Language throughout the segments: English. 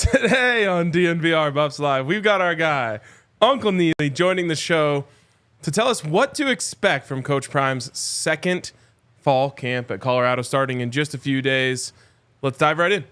Today on DNVR Buffs Live, we've got our guy, Uncle Neely, joining the show to tell us what to expect from Coach Prime's second fall camp at Colorado starting in just a few days. Let's dive right in.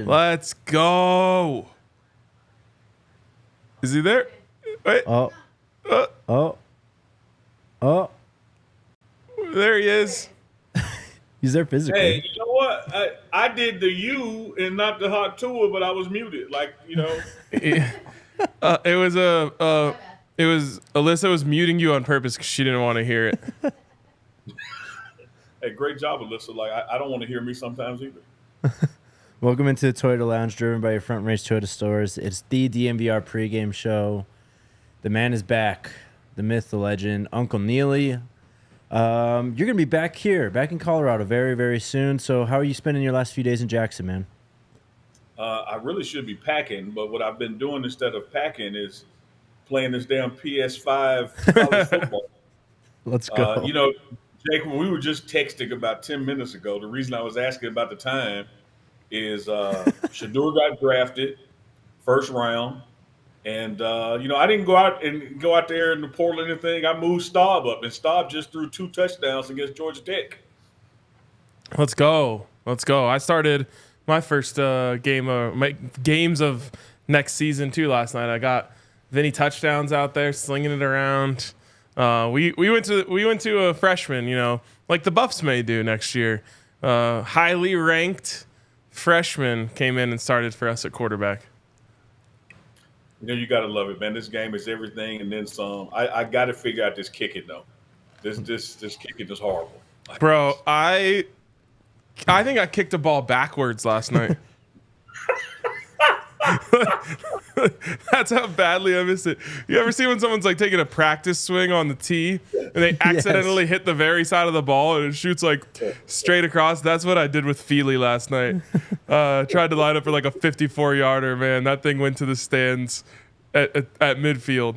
Let's go. Is he there? Wait. Oh. There he is. He's there physically. Hey, you know what? I did the U and not the hot tour, but I was muted. It was Alyssa was muting you on purpose because she didn't want to hear it. Hey, great job, Alyssa. I don't want to hear me sometimes either. Welcome into the Toyota Lounge, driven by your front range Toyota stores. It's the DNVR Pregame Show. The man is back. The myth, the legend, Uncle Neely. You're going to be back in Colorado very, very soon. So how are you spending your last few days in Jackson, man? I really should be packing, but what I've been doing instead of packing is playing this damn PS5 college football. Let's go. Jake, when we were just texting about 10 minutes ago, the reason I was asking about the time is Shedeur got drafted first round. And, I didn't go out there in the Portland thing. I moved Staub up, and Staub just threw 2 touchdowns against Georgia Tech. Let's go. I started my first games of next season too last night. I got Vinny touchdowns out there, slinging it around. We went to a freshman, like the Buffs may do next year. Highly ranked freshman came in and started for us at quarterback. You got to love it, man. This game is everything and then some. I got to figure out this kicking, though. This kicking is horrible. Bro, I think I kicked a ball backwards last night. That's how badly I missed it. You ever see when someone's like taking a practice swing on the tee and they accidentally hit the very side of the ball and it shoots like straight across? That's what I did with Feely last night. Tried to line up for like a 54-yarder, man. That thing went to the stands at midfield.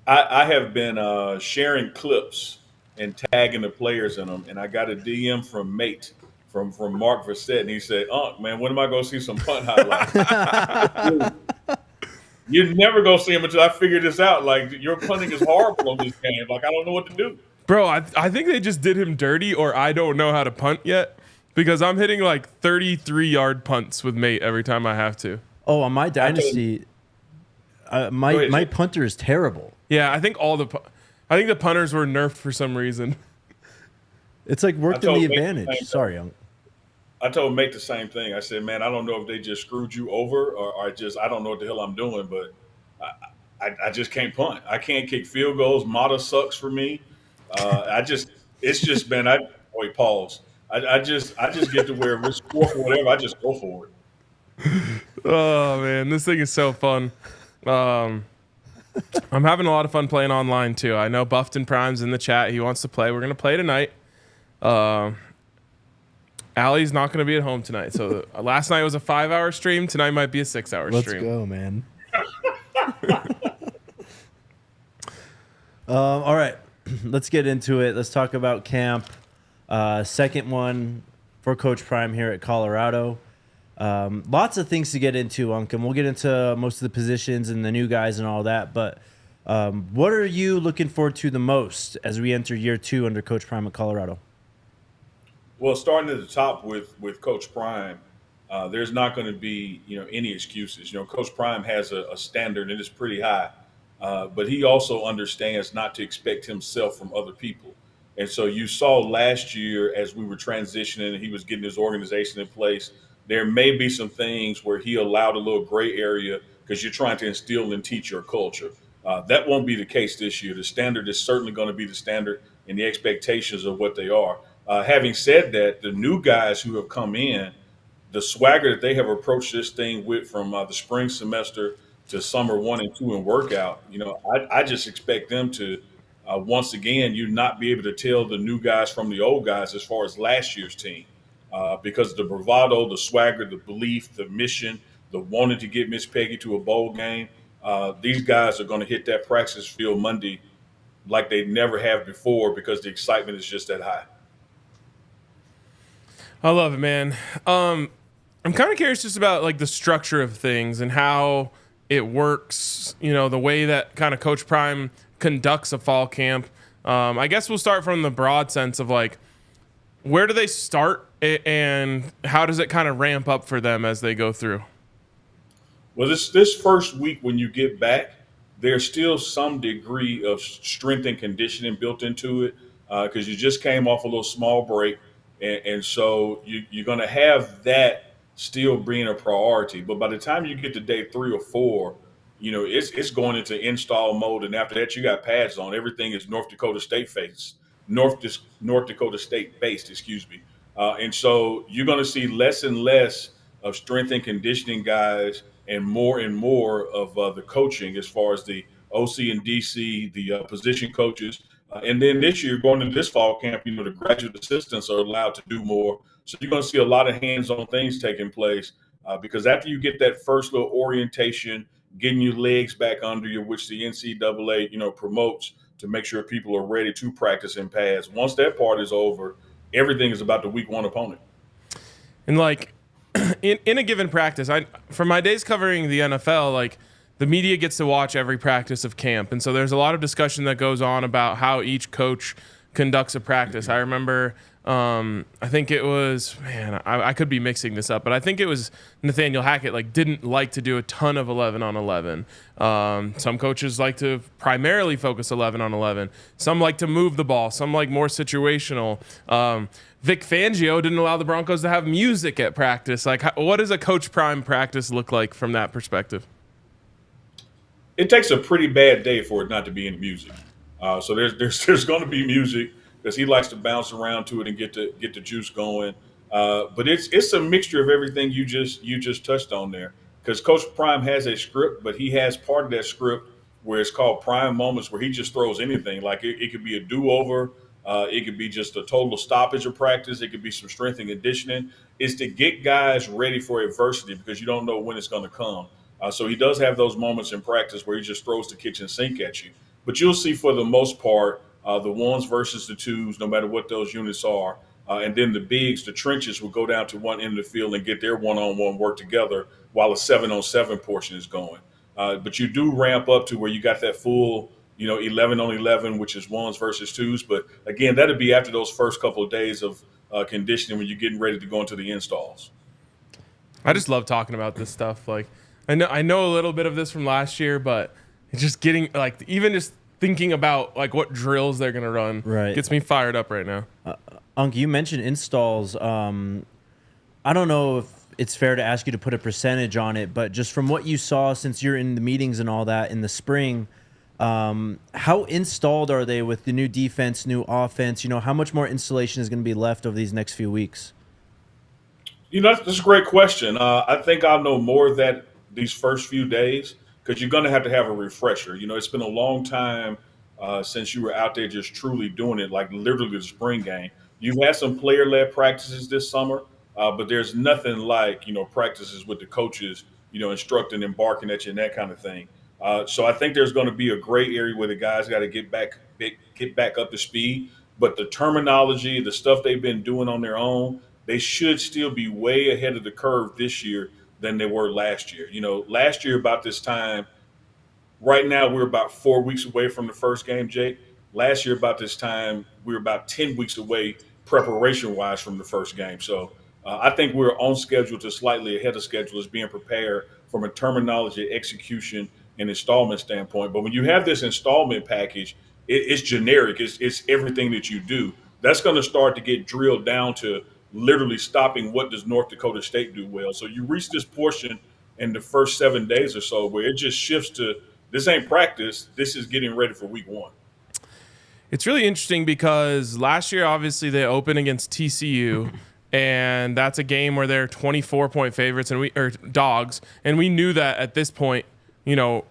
I have been sharing clips and tagging the players in them, and I got a DM from Mate. From Mark Versett, and he said, man, when am I going to see some punt highlights? You're never going to see them until I figure this out. Your punting is horrible on this game. I don't know what to do. Bro, I think they just did him dirty, or I don't know how to punt yet, because I'm hitting 33-yard punts with Mate every time I have to. Oh, on my dynasty, my punter is terrible. Yeah, I think the punters were nerfed for some reason. It's worked in the advantage. Sorry, Uncle. I told Mate the same thing. I said, man, I don't know if they just screwed you over or I don't know what the hell I'm doing, but I just can't punt. I can't kick field goals. Mata sucks for me. It's just been, pause. I just get to where we're score for whatever. I just go for it. Oh, man, this thing is so fun. I'm having a lot of fun playing online, too. I know Buffton Prime's in the chat. He wants to play. We're going to play tonight. Allie's not going to be at home tonight. So last night was a 5-hour stream. Tonight might be a 6-hour stream. Let's go, man. All right. Let's get into it. Let's talk about camp. Second one for Coach Prime here at Colorado. Lots of things to get into, Unc, and we'll get into most of the positions and the new guys and all that. But what are you looking forward to the most as we enter year 2 under Coach Prime at Colorado? Well, starting at the top with Coach Prime, there's not going to be any excuses. Coach Prime has a standard and it's pretty high, but he also understands not to expect himself from other people. And so you saw last year as we were transitioning and he was getting his organization in place, there may be some things where he allowed a little gray area because you're trying to instill and teach your culture. That won't be the case this year. The standard is certainly going to be the standard and the expectations of what they are. Having said that, the new guys who have come in, the swagger that they have approached this thing with from the spring semester to summer 1 and 2 and workout, I just expect them to once again you not be able to tell the new guys from the old guys as far as last year's team because of the bravado, the swagger, the belief, the mission, the wanting to get Miss Peggy to a bowl game. These guys are going to hit that practice field Monday like they never have before because the excitement is just that high. I love it, man. I'm kind of curious just about like the structure of things and how it works. The way that kind of Coach Prime conducts a fall camp. I guess we'll start from the broad sense of like, where do they start and how does it kind of ramp up for them as they go through? Well, this first week when you get back, there's still some degree of strength and conditioning built into it because you just came off a little small break, and so you're going to have that still being a priority. But by the time you get to day 3 or 4, it's going into install mode, and after that you got pads on. Everything is North Dakota State based, North Dakota State based, excuse me. And so you're going to see less and less of strength and conditioning guys and more of the coaching as far as the OC and DC, the position coaches. And then this year, going into this fall camp, the graduate assistants are allowed to do more. So you're going to see a lot of hands-on things taking place because after you get that first little orientation, getting your legs back under you, which the NCAA, promotes to make sure people are ready to practice in pads. Once that part is over, everything is about the week 1 opponent. And like in a given practice, from my days covering the NFL, like the media gets to watch every practice of camp. And so there's a lot of discussion that goes on about how each coach conducts a practice. I remember, I think it was, I could be mixing this up, but I think it was Nathaniel Hackett, didn't like to do a ton of 11 on 11. Some coaches like to primarily focus 11 on 11. Some like to move the ball. Some like more situational. Vic Fangio didn't allow the Broncos to have music at practice. What does a Coach Prime practice look like from that perspective? It takes a pretty bad day for it not to be any music. So there's going to be music because he likes to bounce around to it and get the juice going. But it's a mixture of everything you just touched on there. Because Coach Prime has a script, but he has part of that script where it's called Prime Moments, where he just throws anything. Like it could be a do-over. It could be just a total stoppage of practice. It could be some strength and conditioning. It's to get guys ready for adversity because you don't know when it's going to come. So he does have those moments in practice where he just throws the kitchen sink at you. But you'll see for the most part, the ones versus the twos, no matter what those units are. And then the bigs, the trenches will go down to one end of the field and get their one-on-one work together while a 7-on-7 portion is going. But you do ramp up to where you got that full, 11 on 11, which is ones versus twos. But again, that'll be after those first couple of days of conditioning when you're getting ready to go into the installs. I just love talking about this stuff. I know a little bit of this from last year, but just getting even just thinking about what drills they're gonna run gets me fired up right now. Unc, you mentioned installs. I don't know if it's fair to ask you to put a percentage on it, but just from what you saw since you're in the meetings and all that in the spring, how installed are they with the new defense, new offense? How much more installation is going to be left over these next few weeks? That's a great question. I think I'll know more of that these first few days because you're going to have a refresher. It's been a long time since you were out there just truly doing it, like literally the spring game. You've had some player-led practices this summer, but there's nothing like, practices with the coaches, instructing and barking at you and that kind of thing. So I think there's going to be a gray area where the guys got to get back up to speed. But the terminology, the stuff they've been doing on their own, they should still be way ahead of the curve this year than they were last year. Last year about this time, right now we're about 4 weeks away from the first game, Jake. Last year about this time, we were about 10 weeks away preparation-wise from the first game. So I think we're on schedule to slightly ahead of schedule as being prepared from a terminology, execution, and installment standpoint. But when you have this installment package, it's generic. It's everything that you do. That's going to start to get drilled down to literally stopping what does North Dakota State do well. So you reach this portion in the first 7 days or so where it just shifts to this ain't practice. This is getting ready for week one. It's really interesting because last year, obviously, they opened against TCU, and that's a game where they're 24-point favorites or dogs, and we knew that at this point,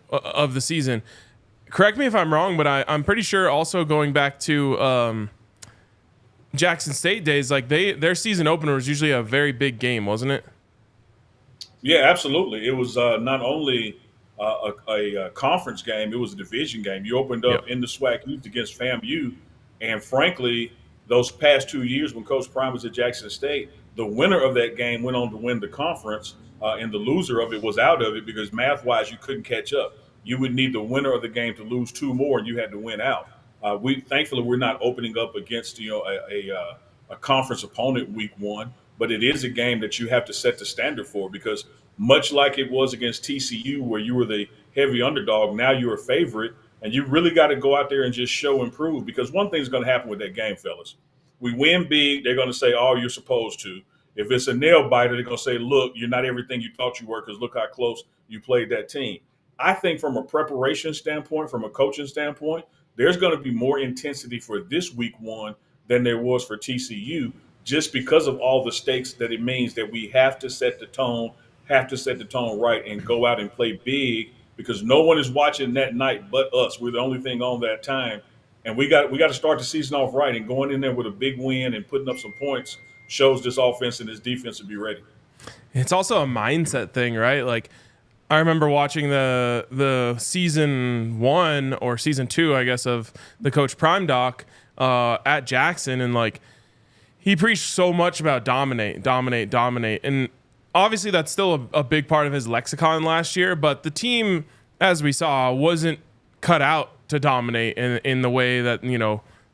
of the season. Correct me if I'm wrong, but I'm pretty sure also going back to Jackson State days, like their season opener was usually a very big game, wasn't it? Yeah, absolutely. It was not only a conference game, it was a division game. You opened up in the SWAC East against FAMU, and frankly, those past 2 years when Coach Prime was at Jackson State, the winner of that game went on to win the conference, and the loser of it was out of it because math-wise you couldn't catch up. You would need the winner of the game to lose two more, and you had to win out. Thankfully we're not opening up against a conference opponent week one, but it is a game that you have to set the standard for because much like it was against TCU where you were the heavy underdog, now you're a favorite, and you really got to go out there and just show and prove because one thing's going to happen with that game, fellas. We win big, they're going to say, oh, you're supposed to. If it's a nail biter, they're going to say, look, you're not everything you thought you were because look how close you played that team. I think from a preparation standpoint, from a coaching standpoint, there's going to be more intensity for this week one than there was for TCU just because of all the stakes that it means that we have to set the tone right and go out and play big because no one is watching that night but us. We're the only thing on that time. And we got to start the season off right, and going in there with a big win and putting up some points shows this offense and this defense to be ready. It's also a mindset thing, right? Like I remember watching the season 1 or season 2, I guess, of the Coach Prime doc at Jackson, and like he preached so much about dominate, and obviously that's still a big part of his lexicon last year. But the team, as we saw, wasn't cut out to dominate in the way that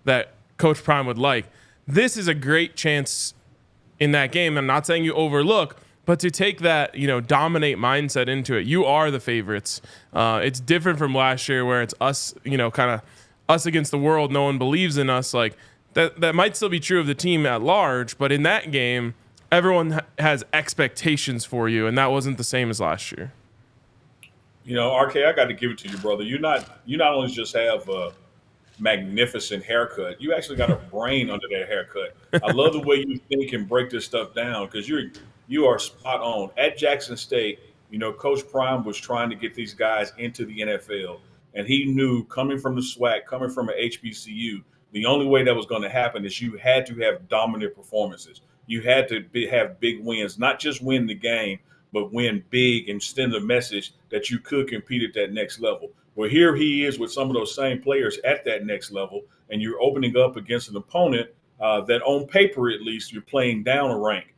that Coach Prime would like. This is a great chance in that game. I'm not saying you overlook, but to take that, dominate mindset into it. You are the favorites. It's different from last year where it's us, kind of us against the world. No one believes in us. Like that might still be true of the team at large, but in that game, everyone has expectations for you, and that wasn't the same as last year. RK, I got to give it to you, brother. You not only just have a magnificent haircut, you actually got a brain under that haircut. I love the way you think and break this stuff down because you are spot on. At Jackson State, Coach Prime was trying to get these guys into the NFL, and he knew coming from the SWAC, coming from an HBCU, the only way that was going to happen is you had to have dominant performances. You had to have big wins, not just win the game, but win big and send a message that you could compete at that next level. Well, here he is with some of those same players at that next level, and you're opening up against an opponent that on paper, at least, you're playing down a rank.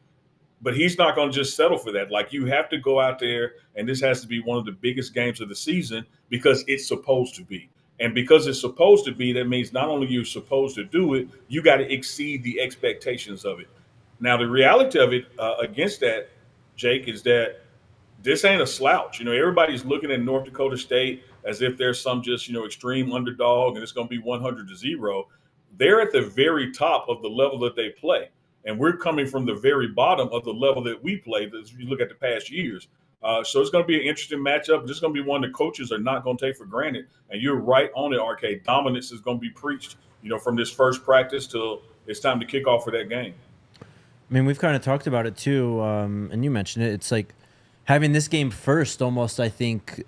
But he's not going to just settle for that. Like, you have to go out there, and this has to be one of the biggest games of the season because it's supposed to be. And because it's supposed to be, that means not only you're supposed to do it, you got to exceed the expectations of it. Now, the reality of it against that, Jake, is that this ain't a slouch. Everybody's looking at North Dakota State as if there's some just, extreme underdog and it's going to be 100-0. They're at the very top of the level that they play. And we're coming from the very bottom of the level that we play as you look at the past years. So it's going to be an interesting matchup. This is going to be one the coaches are not going to take for granted. And you're right on it, RK. Dominance is going to be preached, from this first practice till it's time to kick off for that game. I mean, we've kind of talked about it too, and you mentioned it. It's like having this game first almost, I think,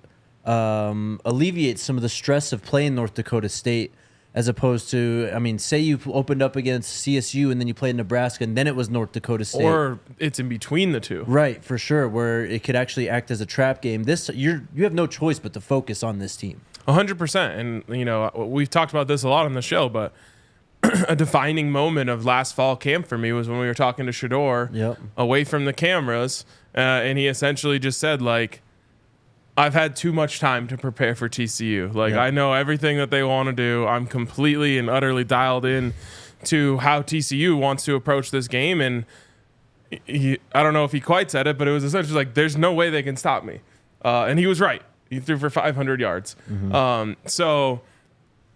alleviates some of the stress of playing North Dakota State as opposed to, say you opened up against CSU and then you played Nebraska and then it was North Dakota State. Or it's in between the two. Right, for sure, where it could actually act as a trap game. You have no choice but to focus on this team. 100%. And, we've talked about this a lot on the show, but a defining moment of last fall camp for me was when we were talking to Shador away from the cameras, and he essentially just said, like, I've had too much time to prepare for TCU. Like, I know everything that they want to do. I'm completely and utterly dialed in to how TCU wants to approach this game. And I don't know if he quite said it, but it was essentially like, there's no way they can stop me. And he was right. He threw for 500 yards. So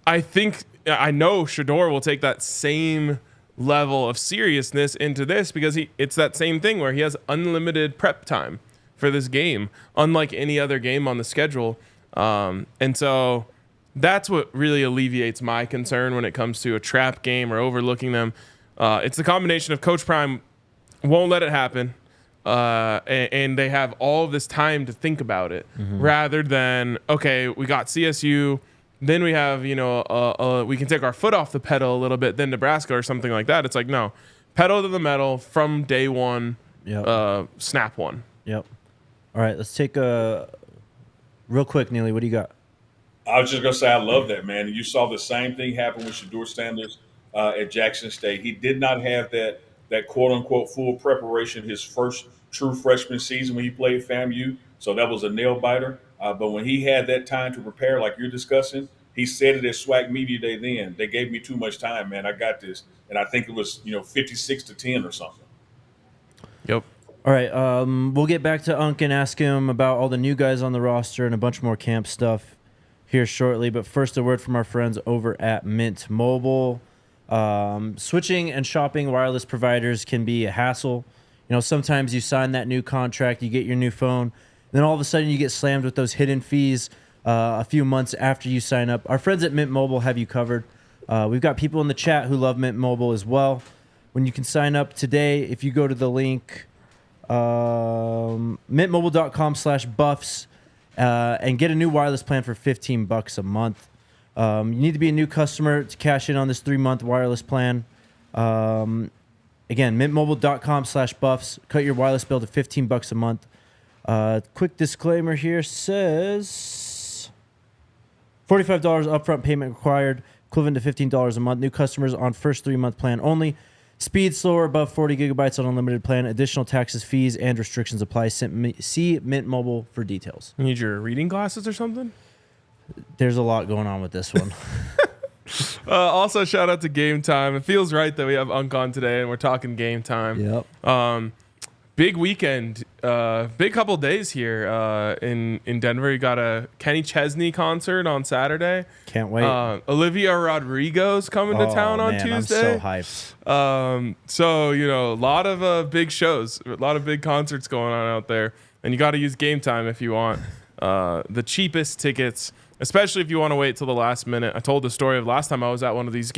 I know Shedeur will take that same level of seriousness into this, because it's that same thing where he has unlimited prep time for this game, unlike any other game on the schedule. And so that's what really alleviates my concern when it comes to a trap game or overlooking them. It's the combination of Coach Prime won't let it happen, and they have all of this time to think about it, rather than, okay, we got CSU, then we have, we can take our foot off the pedal a little bit, then Nebraska or something like that. It's like, no, pedal to the metal from day one, snap one. Yep. All right, let's take a real quick, Neely. What do you got? I was just going to say, I love that, man. You saw the same thing happen with Shedeur Sanders at Jackson State. He did not have that quote-unquote full preparation his first true freshman season when he played FAMU, so that was a nail-biter. But when he had that time to prepare, like you're discussing, he said it at SWAC Media Day then. They gave me too much time, man. I got this. And I think it was, 56-10 or something. Yep. All right, we'll get back to Unk and ask him about all the new guys on the roster and a bunch more camp stuff here shortly. But first, a word from our friends over at Mint Mobile. Switching and shopping wireless providers can be a hassle. Sometimes you sign that new contract, you get your new phone, and then all of a sudden you get slammed with those hidden fees a few months after you sign up. Our friends at Mint Mobile have you covered. We've got people in the chat who love Mint Mobile as well. When you can sign up today, if you go to the link, mintmobile.com/buffs, and get a new wireless plan for $15 a month. You need to be a new customer to cash in on this 3-month wireless plan. Again, mintmobile.com/buffs. Cut your wireless bill to $15 a month. Quick disclaimer here says $45 upfront payment required, equivalent to $15 a month. New customers on first 3-month plan only. Speed slower above 40 gigabytes on unlimited plan. Additional taxes, fees, and restrictions apply. See Mint Mobile for details. You need your reading glasses or something? There's a lot going on with this one. Also, shout out to Game Time. It feels right that we have Unk on today and we're talking Game Time. Yep. Big weekend, big couple days here in Denver. You got a Kenny Chesney concert on Saturday. Can't wait. Olivia Rodrigo's coming to town on Tuesday. I'm so hyped. So, a lot of big shows, a lot of big concerts going on out there. And you got to use Game Time if you want the cheapest tickets, especially if you want to wait till the last minute. I told the story of last time I was at one of these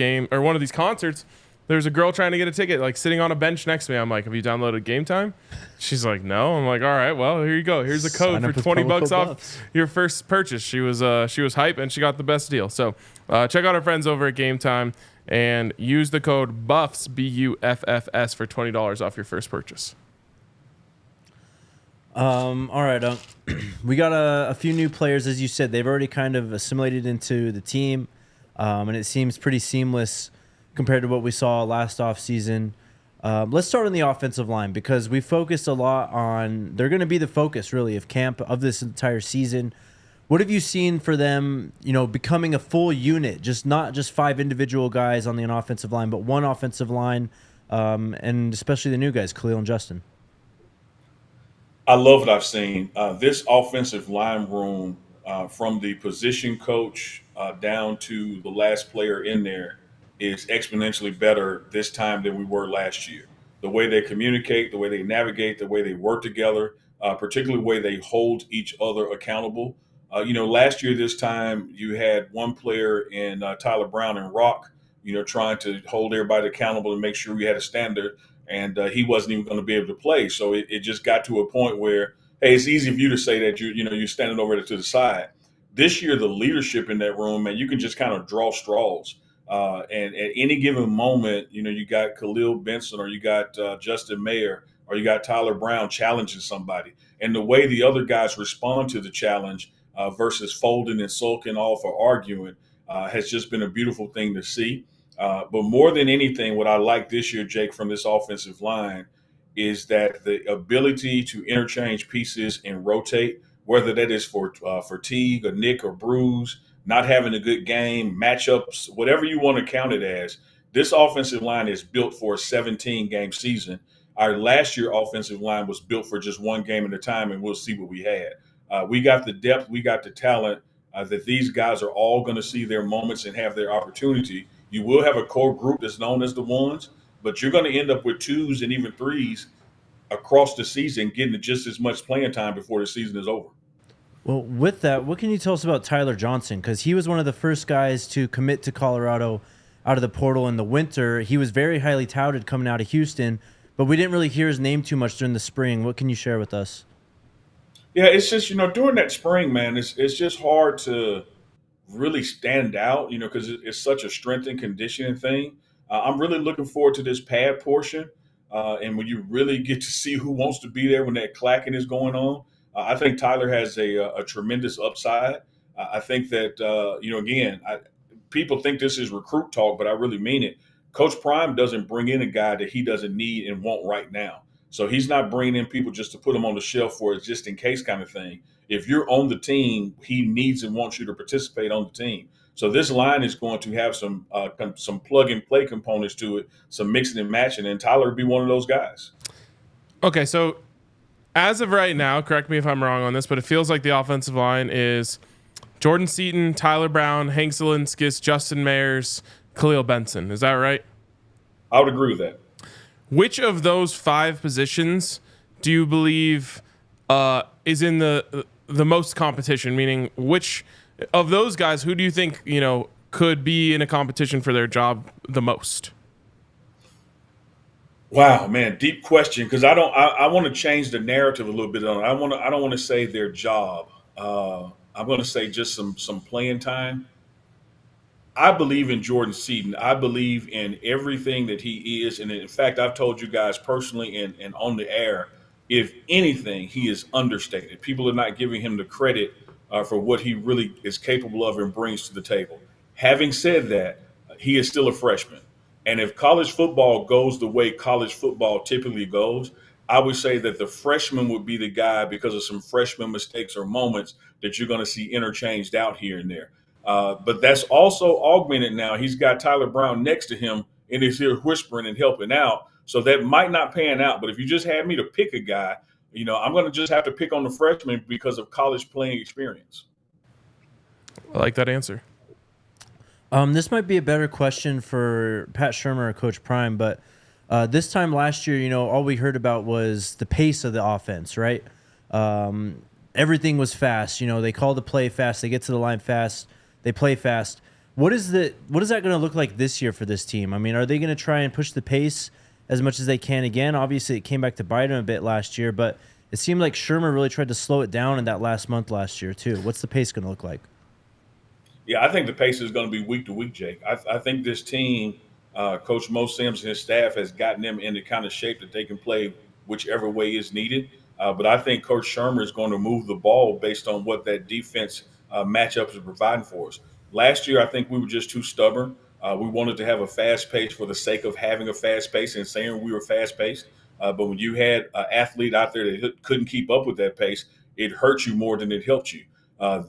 concerts. There's a girl trying to get a ticket, like sitting on a bench next to me. I'm like, have you downloaded Game Time? She's like, no. I'm like, all right, well, here you go. Here's a code for $20 off your first purchase. She was hype and she got the best deal. So check out our friends over at Game Time and use the code BUFFS, BUFFS, for $20 off your first purchase. All right. We got a few new players, as you said. They've already kind of assimilated into the team, and it seems pretty seamless compared to what we saw last offseason. Let's start on the offensive line, because we focused a lot on – they're going to be the focus, really, of camp of this entire season. What have you seen for them, becoming a full unit, not just 5 individual guys on the offensive line, but one offensive line, and especially the new guys, Khalil and Justin? I love what I've seen. This offensive line room, from the position coach down to the last player in there, is exponentially better this time than we were last year. The way they communicate, the way they navigate, the way they work together, particularly the way they hold each other accountable. Last year this time you had one player in Tyler Brown and Rock, trying to hold everybody accountable and make sure we had a standard, and he wasn't even going to be able to play. So it just got to a point where, hey, it's easy for you to say that you're standing over to the side. This year, the leadership in that room, man, you can just kind of draw straws. And at any given moment, you got Khalil Benson, or you got Justin Mayer, or you got Tyler Brown challenging somebody. And the way the other guys respond to the challenge versus folding and sulking off or arguing has just been a beautiful thing to see. But more than anything, what I like this year, Jake, from this offensive line is that the ability to interchange pieces and rotate, whether that is for fatigue or Nick or Bruce, not having a good game, matchups, whatever you want to count it as, This offensive line is built for a 17-game season. Our last year offensive line was built for just one game at a time, and we'll see what we had. We got the depth, we got the talent that these guys are all going to see their moments and have their opportunity. You will have a core group that's known as the ones, but you're going to end up with twos and even threes across the season getting just as much playing time before the season is over. Well, with that, what can you tell us about Tyler Johnson? Because he was one of the first guys to commit to Colorado out of the portal in the winter. He was very highly touted coming out of Houston, but we didn't really hear his name too much during the spring. What can you share with us? Yeah, it's just, during that spring, man, it's just hard to really stand out, because it's such a strength and conditioning thing. I'm really looking forward to this pad portion. And when you really get to see who wants to be there when that clacking is going on, I think Tyler has a tremendous upside. I think that, again, people think this is recruit talk, but I really mean it. Coach Prime doesn't bring in a guy that he doesn't need and want right now. So he's not bringing in people just to put them on the shelf for a just in case kind of thing. If you're on the team, he needs and wants you to participate on the team. So this line is going to have some plug and play components to it, some mixing and matching, and Tyler would be one of those guys. Okay, so as of right now, correct me if I'm wrong on this, but it feels like the offensive line is Jordan Seaton, Tyler Brown, Hank Zelinskis, Justin Mayers, Khalil Benson. Is that right? I would agree with that. Which of those 5 positions do you believe is in the most competition? Meaning, which of those guys, who do you think could be in a competition for their job the most? Wow, man, deep question, because I want to change the narrative a little bit on it. I don't want to say their job. I'm going to say just some playing time. I believe in Jordan Seaton. I believe in everything that he is. And in fact, I've told you guys personally and on the air, if anything, he is understated. People are not giving him the credit for what he really is capable of and brings to the table. Having said that, he is still a freshman. And if college football goes the way college football typically goes, I would say that the freshman would be the guy because of some freshman mistakes or moments that you're going to see interchanged out here and there. But that's also augmented now. He's got Tyler Brown next to him and is here whispering and helping out. So that might not pan out. But if you just had me to pick a guy, I'm going to just have to pick on the freshman because of college playing experience. I like that answer. This might be a better question for Pat Shurmur or Coach Prime, but this time last year, all we heard about was the pace of the offense, right? Everything was fast. They call the play fast. They get to the line fast. They play fast. What is that going to look like this year for this team? I mean, are they going to try and push the pace as much as they can again? Obviously, it came back to bite them a bit last year, but it seemed like Shurmur really tried to slow it down in that last month last year, too. What's the pace going to look like? Yeah, I think the pace is going to be week to week, Jake. I think this team, Coach Mo Sims and his staff has gotten them in the kind of shape that they can play whichever way is needed. But I think Coach Shurmur is going to move the ball based on what that defense matchup is providing for us. Last year, I think we were just too stubborn. We wanted to have a fast pace for the sake of having a fast pace and saying we were fast paced. But when you had an athlete out there that couldn't keep up with that pace, it hurt you more than it helped you.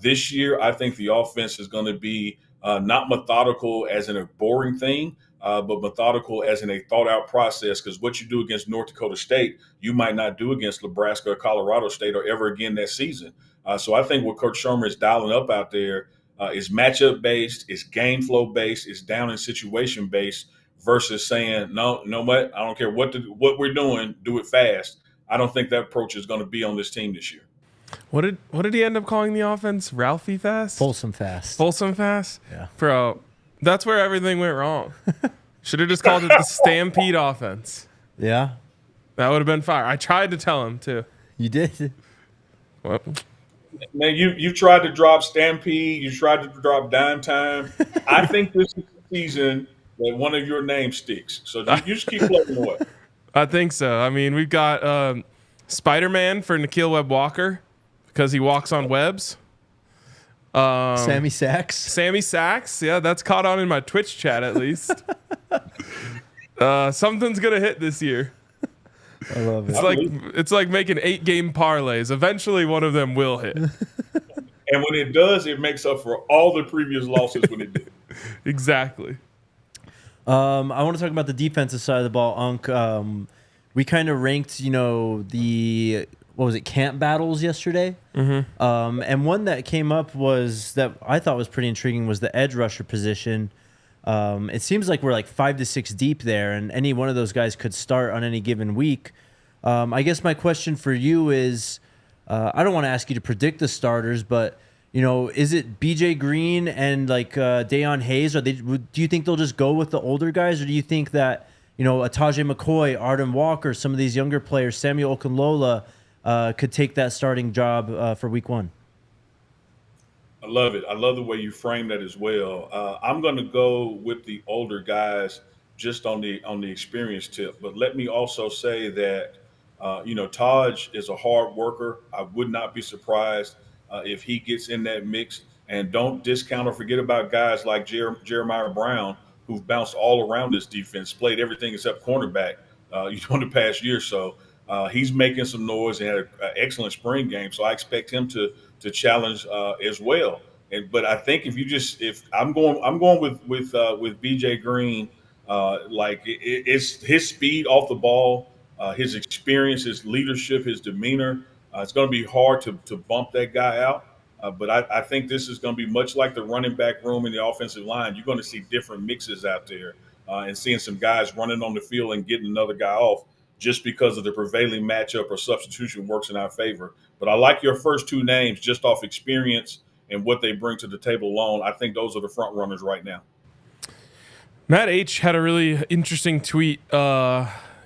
This year, I think the offense is going to be not methodical as in a boring thing, but methodical as in a thought-out process, because what you do against North Dakota State, you might not do against Nebraska or Colorado State or ever again that season. So I think what Coach Shurmur is dialing up out there is matchup-based, is game flow-based, is down and situation-based versus saying, no, you know what, I don't care what we're doing, do it fast. I don't think that approach is going to be on this team this year. What did he end up calling the offense? Ralphie fast? Folsom fast. Folsom fast? Yeah. Bro, that's where everything went wrong. Should have just called it the Stampede offense. Yeah. That would have been fire. I tried to tell him, too. You did? Well, man, you tried to drop Stampede. You tried to drop Dime Time. I think this is the season that one of your names sticks. So you just keep plugging away. I think so. I mean, we've got Spider-Man for Nikhil Webb-Walker because he walks on webs. Sammy Sachs. Sammy Sachs. Yeah, that's caught on in my Twitch chat at least. Something's going to hit this year. I love it. It's like making 8-game parlays. Eventually one of them will hit. And when it does, it makes up for all the previous losses when it did. Exactly. I want to talk about the defensive side of the ball, Unk. We kind of ranked, the camp battles yesterday. Mm-hmm. And one that came up was that I thought was pretty intriguing was the edge rusher position. It seems like we're like 5 to 6 deep there, and any one of those guys could start on any given week. I guess my question for you is, I don't want to ask you to predict the starters, but is it BJ Green and like Dayon Hayes? Do you think they'll just go with the older guys, or do you think that Ataje McCoy, Arden Walker, some of these younger players, Samuel Okunlola, could take that starting job for week 1? I love it. I love the way you frame that as well. I'm going to go with the older guys just on the experience tip. But let me also say that Taj is a hard worker. I would not be surprised if he gets in that mix. And don't discount or forget about guys like Jeremiah Brown, who've bounced all around this defense, played everything except cornerback, in the past year. So he's making some noise and had an excellent spring game. So I expect him to challenge as well. But I think if I'm going with BJ Green, it's his speed off the ball, his experience, his leadership, his demeanor. It's going to be hard to bump that guy out. But I think this is going to be much like the running back room in the offensive line. You're going to see different mixes out there and seeing some guys running on the field and getting another guy off just because of the prevailing matchup or substitution works in our favor. But I like your first 2 names just off experience and what they bring to the table alone. I think those are the front runners right now. Matt H. had a really interesting tweet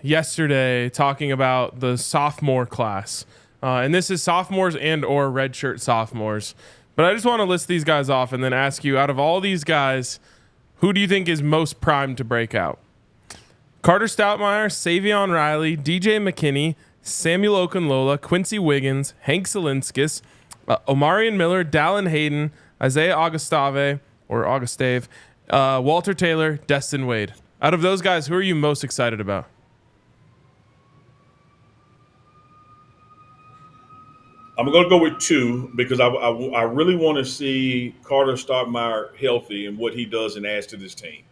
yesterday talking about the sophomore class. And this is sophomores and or redshirt sophomores. But I just want to list these guys off and then ask you, out of all these guys, who do you think is most primed to break out? Carter Stoutmire, Savion Riley, DJ McKinney, Samuel Okunlola, Quincy Wiggins, Hank Salinskis, Omarion Miller, Dallin Hayden, Isaiah Augustave, Walter Taylor, Destin Wade. Out of those guys, who are you most excited about? I'm going to go with 2 because I really want to see Carter Stoutmire healthy and what he does and adds to this team.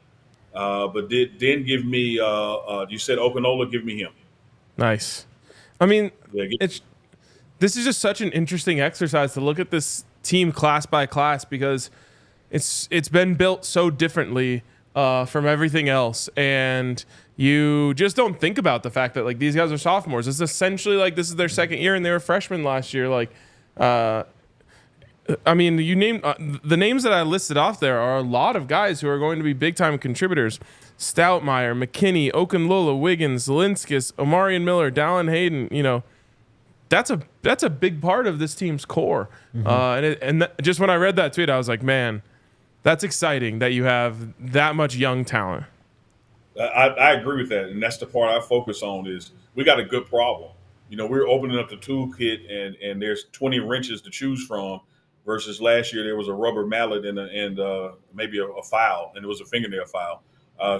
But then give me, you said Okunola, give me him. Nice. I mean, this is just such an interesting exercise to look at this team class by class because it's been built so differently from everything else. And you just don't think about the fact that like these guys are sophomores. It's essentially like this is their second year and they were freshmen last year. Like, I mean, you name the names that I listed off there are a lot of guys who are going to be big time contributors. Stoutmire, McKinney, Okunlola, Wiggins, Zelinskis, Omarion Miller, Dallin Hayden. That's a big part of this team's core. Mm-hmm. Just when I read that tweet, I was like, man, that's exciting that you have that much young talent. I agree with that, and that's the part I focus on is we got a good problem. We're opening up the toolkit, and there's 20 wrenches to choose from. Versus last year, there was a rubber mallet and maybe a file, and it was a fingernail file.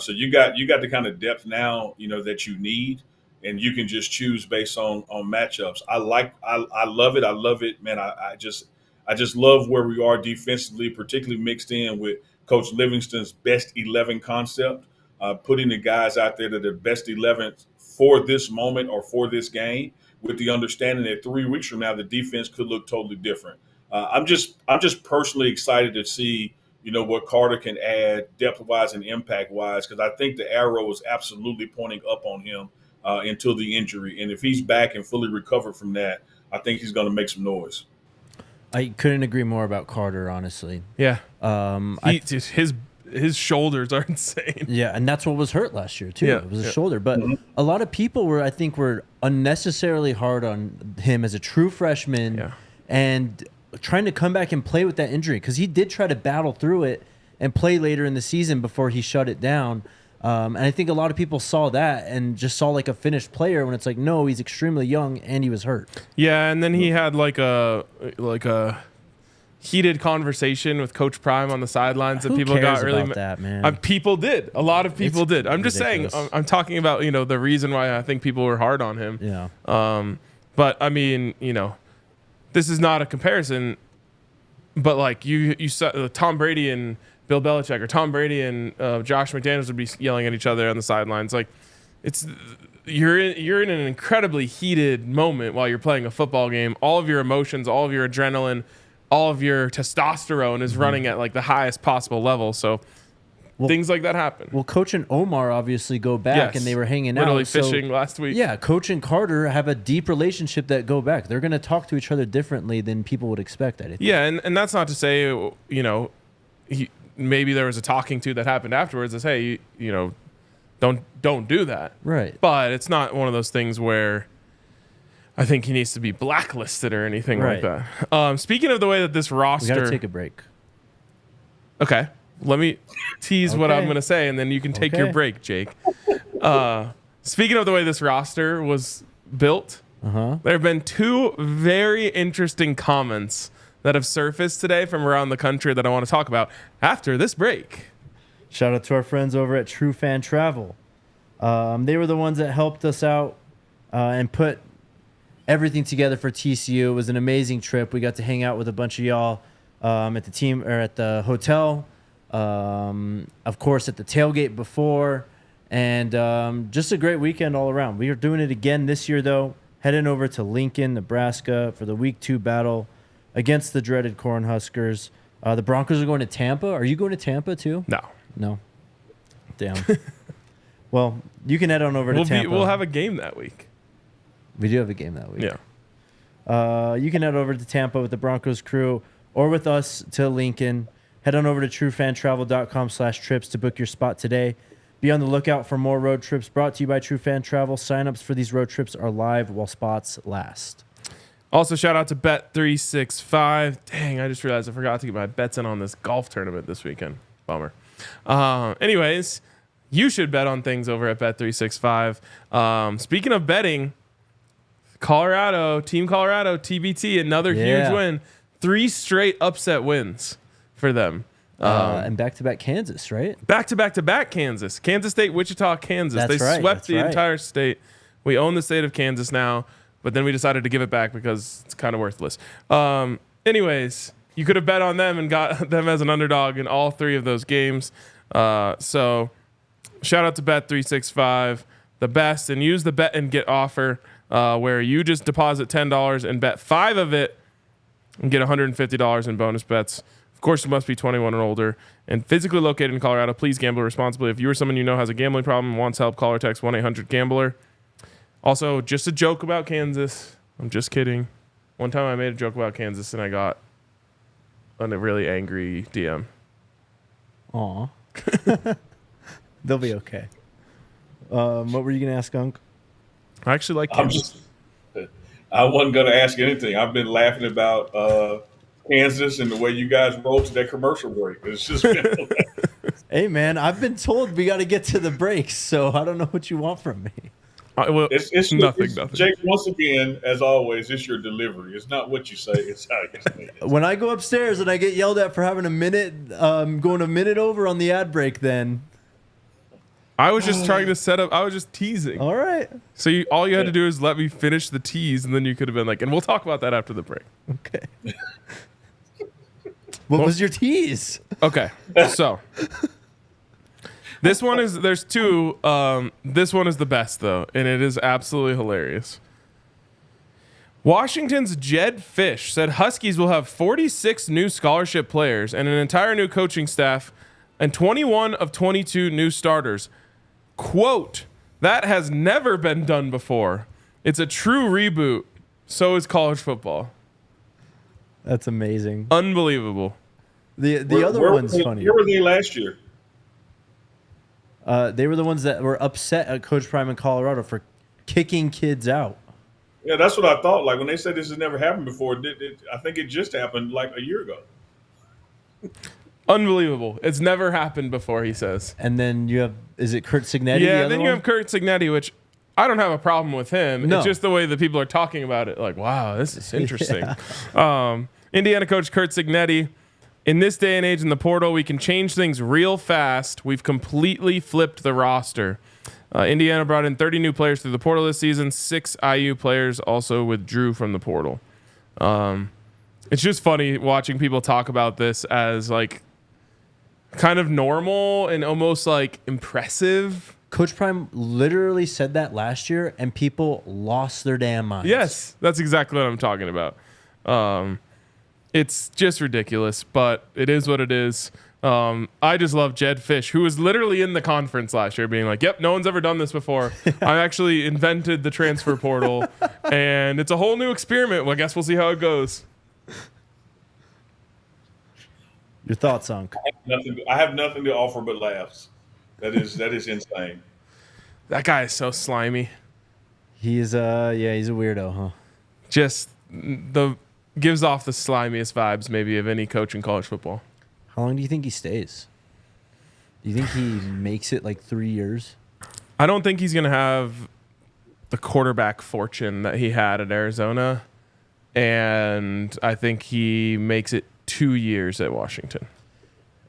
So you got the kind of depth now, that you need, and you can just choose based on matchups. I love it. I love it, man. I just love where we are defensively, particularly mixed in with Coach Livingston's best 11 concept, putting the guys out there that are best 11 for this moment or for this game, with the understanding that 3 weeks from now the defense could look totally different. I'm just personally excited to see, what Carter can add depth-wise and impact-wise, because I think the arrow is absolutely pointing up on him until the injury. And if he's back and fully recovered from that, I think he's going to make some noise. I couldn't agree more about Carter, honestly. Yeah. His shoulders are insane. Yeah, and that's what was hurt last year, too. Yeah, it was a shoulder. But a lot of people were unnecessarily hard on him as a true freshman and trying to come back and play with that injury, because he did try to battle through it and play later in the season before he shut it down. And I think a lot of people saw that and just saw like a finished player when it's like, no, he's extremely young and he was hurt. Yeah, and then he had like a heated conversation with Coach Prime on the sidelines that people got really about that, man. People did. A lot of people did. I'm ridiculous. Just saying. I'm talking about the reason why I think people were hard on him. Yeah. But I mean, this is not a comparison. But like you saw Tom Brady and Bill Belichick or Tom Brady and Josh McDaniels would be yelling at each other on the sidelines. Like, you're in an incredibly heated moment while you're playing a football game. All of your emotions, all of your adrenaline, all of your testosterone is running at like the highest possible level. So things like that happen. Well, Coach and Omar obviously go back, and they were hanging literally out. fishing last week. Yeah, Coach and Carter have a deep relationship that go back. They're going to talk to each other differently than people would expect, I think. Yeah, and that's not to say, maybe there was a talking to that happened afterwards that, hey, don't do that. Right. But it's not one of those things where I think he needs to be blacklisted or anything like that. Speaking of the way that this roster... We got to take a break. Okay. Let me tease what I'm going to say, and then you can take your break, Jake. Speaking of the way this roster was built, there have been two very interesting comments that have surfaced today from around the country that I want to talk about after this break. Shout out to our friends over at True Fan Travel. They were the ones that helped us out and put everything together for TCU. It was an amazing trip. We got to hang out with a bunch of y'all at the hotel. Of course, at the tailgate before, and just a great weekend all around. We are doing it again this year, though, heading over to Lincoln, Nebraska for the Week 2 battle against the dreaded Cornhuskers. The Broncos are going to Tampa. Are you going to Tampa, too? No. Damn. Well, you can head on over to Tampa. We'll have a game that week. We do have a game that week. Yeah. You can head over to Tampa with the Broncos crew or with us to Lincoln. Head on over to truefantravel.com/trips to book your spot today. Be on the lookout for more road trips brought to you by True Fan Travel. Sign-ups for these road trips are live while spots last. Also, shout out to Bet365. Dang, I just realized I forgot to get my bets in on this golf tournament this weekend. Bummer. Anyways, you should bet on things over at Bet365. Speaking of betting, Team Colorado, TBT, another huge win. 3 straight upset wins for them. And back-to-back Kansas, right? Back-to-back Kansas. Kansas State, Wichita, Kansas. They swept the entire state. We own the state of Kansas now, but then we decided to give it back because it's kind of worthless. Anyways, you could have bet on them and got them as an underdog in all 3 of those games. So shout out to Bet365, the best, and use the bet and get offer where you just deposit $10 and bet 5 of it and get $150 in bonus bets. Of course, you must be 21 or older and physically located in Colorado. Please gamble responsibly. If you or someone you know has a gambling problem and wants help, call or text 1-800-GAMBLER. Also, just a joke about Kansas. I'm just kidding. One time I made a joke about Kansas and I got a really angry DM. Aw. They'll be okay. What were you going to ask, Unc? I actually like Kansas. I wasn't going to ask anything. I've been laughing about Kansas and the way you guys roll to that commercial break. It's just been Hey, man, I've been told we got to get to the breaks, so I don't know what you want from me. It's nothing. Jake, once again, as always, it's your delivery. It's not what you say, it's how you say it. When I go upstairs and I get yelled at for having a minute, going a minute over on the ad break, then I was just trying to set up. I was just teasing. all right. So all you had to do is let me finish the tease, and then you could have been like, and we'll talk about that after the break. Okay. What was your tease? Okay, so this one is, there's 2. This one is the best, though, and it is absolutely hilarious. Washington's Jedd Fisch said Huskies will have 46 new scholarship players and an entire new coaching staff and 21 of 22 new starters. Quote, that has never been done before. It's a true reboot. So is college football. That's amazing. Unbelievable. The other one's funny. Where were they last year? They were the ones that were upset at Coach Prime in Colorado for kicking kids out. Yeah, that's what I thought. Like when they said this has never happened before, I think it just happened like a year ago. Unbelievable. It's never happened before, he says. And then you have, is it Kurt Signetti? Yeah, then you have Kurt Signetti, which I don't have a problem with him. No. It's just the way that people are talking about it. Like, wow, this is interesting. Yeah. Indiana coach Kurt Signetti. In this day and age in the portal, we can change things real fast. We've completely flipped the roster. Indiana brought in 30 new players through the portal this season. 6 IU players also withdrew from the portal. It's just funny watching people talk about this as like kind of normal and almost like impressive. Coach Prime literally said that last year, and people lost their damn minds. Yes, that's exactly what I'm talking about. It's just ridiculous, but it is what it is. I just love Jedd Fisch, who was literally in the conference last year being like, yep, no one's ever done this before. I actually invented the transfer portal, and it's a whole new experiment. Well, I guess we'll see how it goes. Your thoughts, Unc? I have nothing to offer but laughs. That is insane. That guy is so slimy. He's he's a weirdo, huh? Just gives off the slimiest vibes maybe of any coach in college football. How long do you think he stays? Do you think he makes it like 3 years? I don't think he's going to have the quarterback fortune that he had at Arizona, and I think he makes it 2 years at Washington.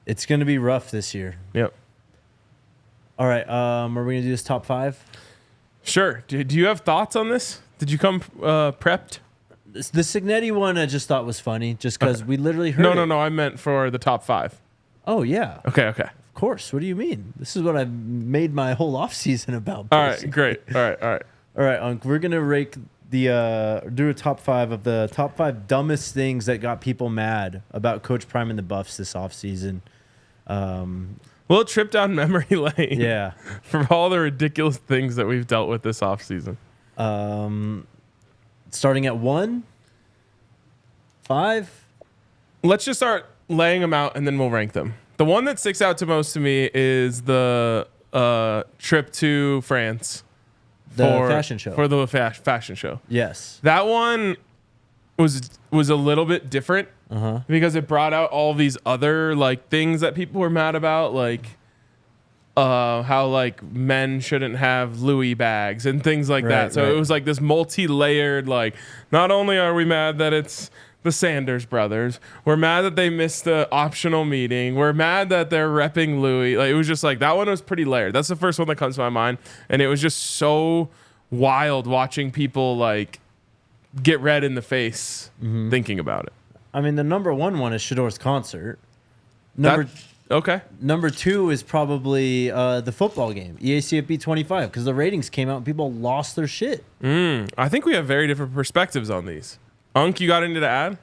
It's going to be rough this year. Yep. All right, are we going to do this top 5? Sure. Do you have thoughts on this? Did you come prepped? The Signetti one I just thought was funny just because we literally heard it. No. I meant for the top 5. Oh, yeah. Okay. Of course. What do you mean? This is what I've made my whole offseason about. All right, great. All right. All right, Unc, we're going to rake do a top 5 of the top 5 dumbest things that got people mad about Coach Prime and the Buffs this offseason. We'll trip down memory lane. Yeah. From all the ridiculous things that we've dealt with this offseason. Starting at 1, 5. Let's just start laying them out and then we'll rank them. The one that sticks out to most to me is the trip to France. Fashion show. For the fashion show. Yes. That one was a little bit different because it brought out all these other like things that people were mad about, like how like men shouldn't have Louis bags and things like that. So it was like this multi-layered, like, not only are we mad that it's the Sanders brothers, we're mad that they missed the optional meeting, we're mad that they're repping Louis. Like, it was just like, that one was pretty layered. That's the first one that comes to my mind. And it was just so wild watching people like get red in the face thinking about it. I mean, the number one is Shador's concert. Okay. Number 2 is probably the football game, EACFB 25, because the ratings came out and people lost their shit. I think we have very different perspectives on these. Unc, you got anything to add?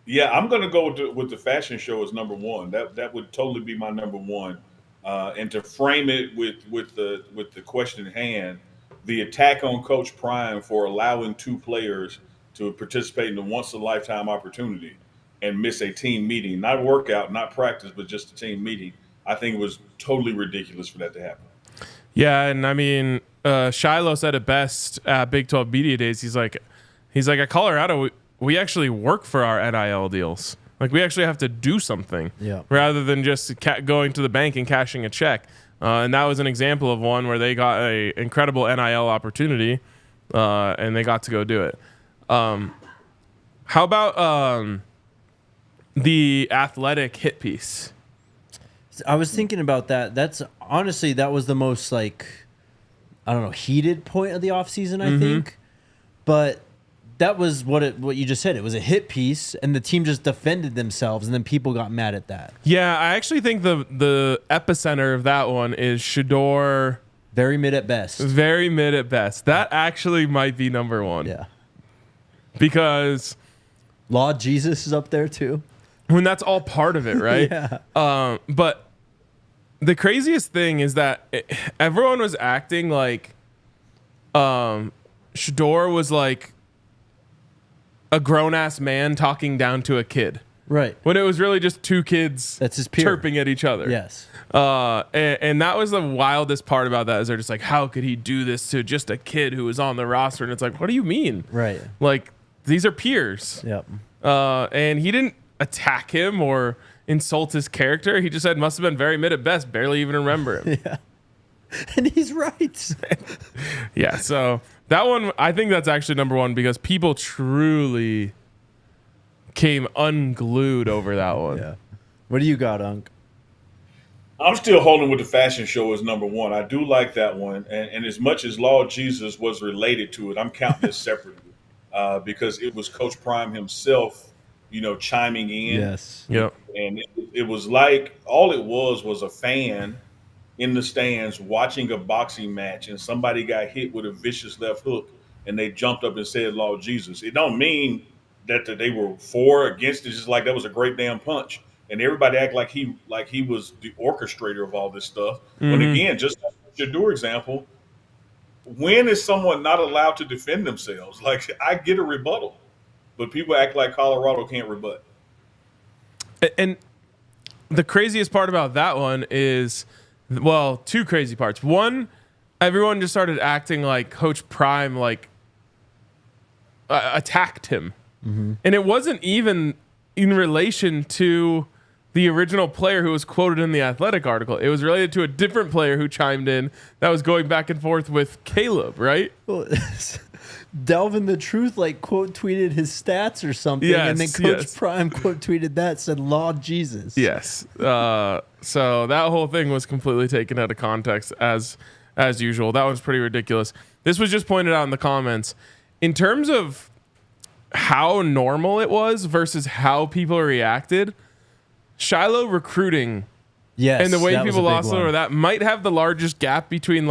Yeah, I'm going to go with the fashion show as number 1. That would totally be my number 1. And to frame it with the question at hand, the attack on Coach Prime for allowing 2 players to participate in the once-in-a-lifetime opportunity and miss a team meeting, not workout, not practice, but just a team meeting. I think it was totally ridiculous for that to happen. Yeah, and I mean, Shiloh said it best at Big 12 Media Days. He's like at Colorado, we actually work for our NIL deals. Like, we actually have to do something rather than just going to the bank and cashing a check. And that was an example of one where they got an incredible NIL opportunity, and they got to go do it. How about the athletic hit piece? I was thinking about that. That's honestly, that was the most like, I don't know, heated point of the offseason, I think. But that was what you just said. It was a hit piece, and the team just defended themselves, and then people got mad at that. Yeah, I actually think the epicenter of that one is Shador. Very mid at best. Very mid at best. That actually might be number 1. Yeah. Because Law Jesus is up there too. When that's all part of it, right? Yeah. But the craziest thing is that everyone was acting like Shador was like a grown-ass man talking down to a kid. Right. When it was really just 2 kids that's his peer. chirping at each other. Yes. And that was the wildest part about that, is they're just like, how could he do this to just a kid who was on the roster? And it's like, what do you mean? Right. Like, these are peers. Yep. And he didn't attack him or insult his character. He just said must have been very mid at best, barely even remember him. Yeah. And he's right. Yeah, so that one, I think that's actually number 1 because people truly came unglued over that one. Yeah. What do you got, Unc? I'm still holding with the fashion show as number 1. I do like that one. And as much as Law Jesus was related to it, I'm counting this separately because it was Coach Prime himself chiming in. Yes. Yep. And it was like all it was a fan in the stands watching a boxing match, and somebody got hit with a vicious left hook, and they jumped up and said, "Lord Jesus." It don't mean that they were for or against it. Just like that was a great damn punch, and everybody act like he was the orchestrator of all this stuff. When again, just your example, when is someone not allowed to defend themselves? Like, I get a rebuttal, but people act like Colorado can't rebut. And the craziest part about that one is, well, two crazy parts. One, everyone just started acting like Coach Prime attacked him. And it wasn't even in relation to the original player who was quoted in the Athletic article. It was related to a different player who chimed in that was going back and forth with Caleb, right? Well, Delvin the Truth quote tweeted his stats or something, and then Coach Prime quote tweeted that, said "Lord Jesus." Yes. So that whole thing was completely taken out of context as usual. That was pretty ridiculous. This was just pointed out in the comments. In terms of how normal it was versus how people reacted, Shiloh recruiting, yes, and the way that was people a big lost one. over that might have the largest gap between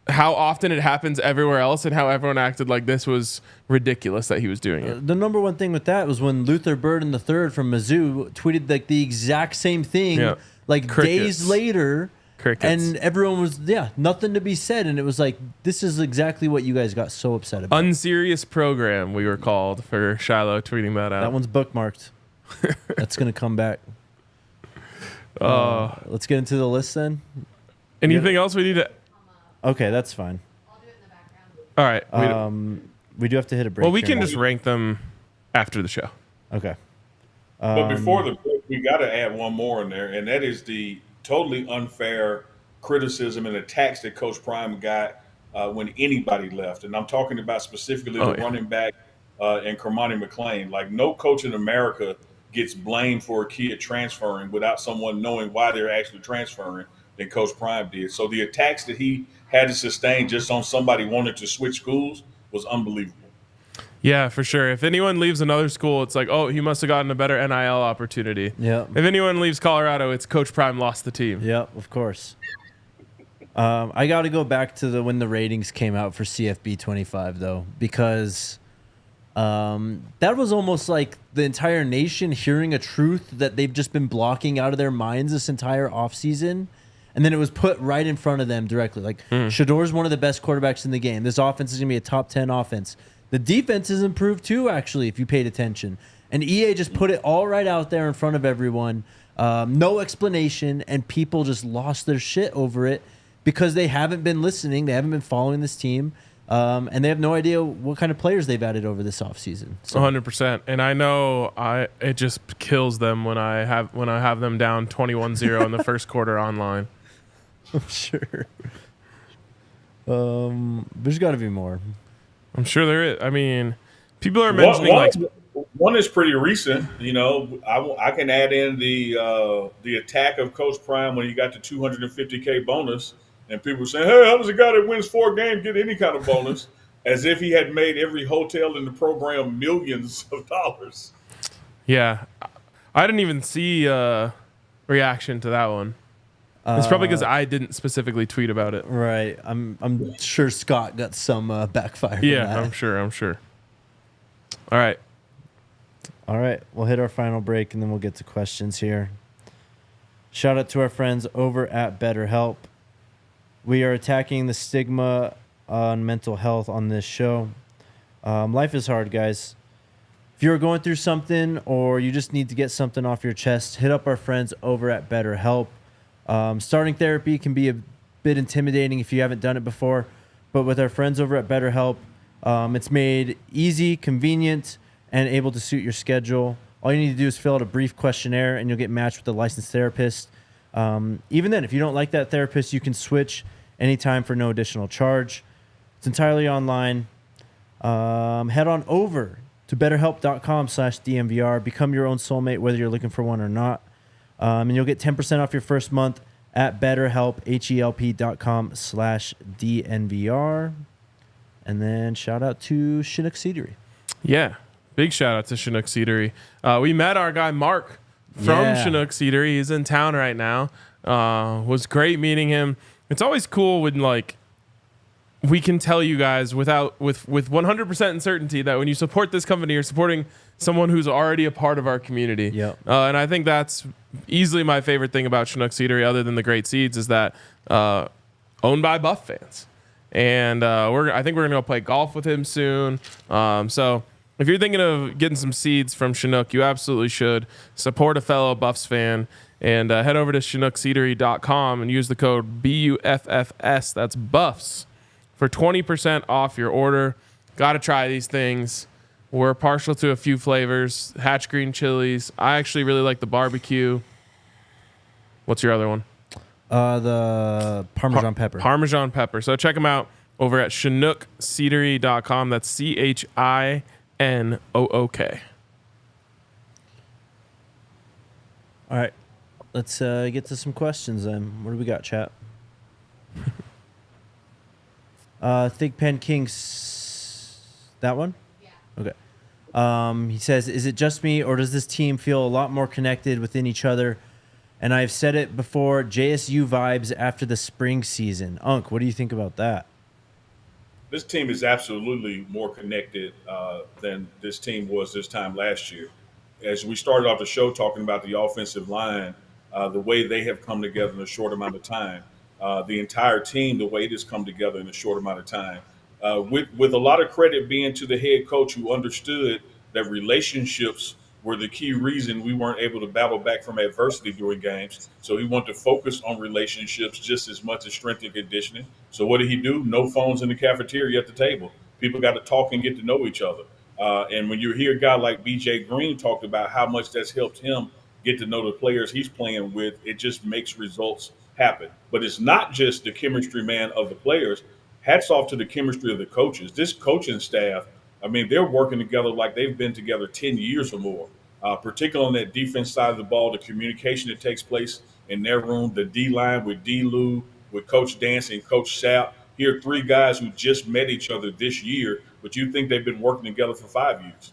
how often it happens everywhere else and how everyone acted like this was ridiculous that he was doing it. The number one thing with that was when Luther Burden III from Mizzou tweeted the exact same thing, Crickets. days later. Crickets. And everyone was, nothing to be said. And it was like, this is exactly what you guys got so upset about. Unserious program, we were called for Shiloh tweeting that out. That one's bookmarked. That's going to come back. Let's get into the list then. Anything else we need to... Okay, that's fine. I'll do it in the background. All right. We do have to hit a break. Well, we here can now. just rank them after the show. Okay. But before the break, we got to add one more in there, and that is the totally unfair criticism and attacks that Coach Prime got when anybody left. And I'm talking about specifically the running back and Kermani McClain. Like, no coach in America gets blamed for a kid transferring without someone knowing why they're actually transferring than Coach Prime did. So the attacks that he had to sustain just on somebody wanting to switch schools was unbelievable. Yeah, for sure. If anyone leaves another school, it's like, oh, he must have gotten a better NIL opportunity. Yeah. If anyone leaves Colorado, it's Coach Prime lost the team. Yeah, of course. I got to go back to when the ratings came out for CFB 25, though, because that was almost like the entire nation hearing a truth that they've just been blocking out of their minds this entire offseason. And then it was put right in front of them directly. Like, Shador's one of the best quarterbacks in the game. This offense is going to be a top 10 offense. The defense has improved too, actually, if you paid attention. And EA just put it all right out there in front of everyone. No explanation, and people just lost their shit over it because they haven't been listening. They haven't been following this team. And they have no idea what kind of players they've added over this offseason. So. 100%. And I know it just kills them when I have them down 21-0 in the first quarter online. I'm sure. There's got to be more. I'm sure there is. I mean, people are mentioning one is pretty recent. You know, I can add in the attack of Coach Prime when he got the $250K bonus, and people were saying, "Hey, how does a guy that wins 4 games get any kind of bonus?" As if he had made every hotel in the program millions of dollars. Yeah, I didn't even see a reaction to that one. It's probably because I didn't specifically tweet about it. Right. I'm sure Scott got some backfire. Yeah, from that. I'm sure. All right. All right. We'll hit our final break, and then we'll get to questions here. Shout out to our friends over at BetterHelp. We are attacking the stigma on mental health on this show. Life is hard, guys. If you're going through something or you just need to get something off your chest, hit up our friends over at BetterHelp. Starting therapy can be a bit intimidating if you haven't done it before, but with our friends over at BetterHelp, it's made easy, convenient, and able to suit your schedule. All you need to do is fill out a brief questionnaire, and you'll get matched with a licensed therapist. Even then, if you don't like that therapist, you can switch anytime for no additional charge. It's entirely online. Head on over to betterhelp.com/DNVR. Become your own soulmate, whether you're looking for one or not. And you'll get 10% off your first month at BetterHelp, HELP.com/DNVR. And then shout out to Chinook Seedery. Yeah. Big shout out to Chinook Seedery. We met our guy Mark from Chinook Seedery. He's in town right now. Was great meeting him. It's always cool when like we can tell you guys with 100% certainty that when you support this company, you're supporting someone who's already a part of our community. Yep. And I think that's easily my favorite thing about Chinook Seedery, other than the great seeds, is that owned by Buff fans. And I think we're gonna go play golf with him soon. So if you're thinking of getting some seeds from Chinook, you absolutely should support a fellow Buffs fan. And head over to ChinookSeedery.com and use the code BUFFS. That's Buffs for 20% off your order. Got to try these things. We're partial to a few flavors. Hatch green chilies. I actually really like the barbecue. What's your other one? The Parmesan pepper. Parmesan pepper. So check them out over at ChinookSeedery.com. That's ChINOOK. All right. Let's get to some questions then. What do we got, chat? Think Pen Kings. That one? Yeah. Okay. He says, is it just me, or does this team feel a lot more connected within each other? And I've said it before, JSU vibes after the spring season. Unc, what do you think about that? This team is absolutely more connected than this team was this time last year. As we started off the show talking about the offensive line, the way they have come together in a short amount of time, the entire team, the way it has come together in a short amount of time, with a lot of credit being to the head coach who understood that relationships were the key reason we weren't able to battle back from adversity during games. So he wanted to focus on relationships just as much as strength and conditioning. So what did he do? No phones in the cafeteria at the table. People got to talk and get to know each other. And when you hear a guy like BJ Green talked about how much that's helped him get to know the players he's playing with, it just makes results happen. But it's not just the chemistry, man, of the players. Hats off to the chemistry of the coaches. This coaching staff, I mean, they're working together like they've been together 10 years or more, particularly on that defense side of the ball, the communication that takes place in their room, the D-line with D-Lou, with Coach Dance and Coach Sapp. Here are three guys who just met each other this year, but you think they've been working together for 5 years.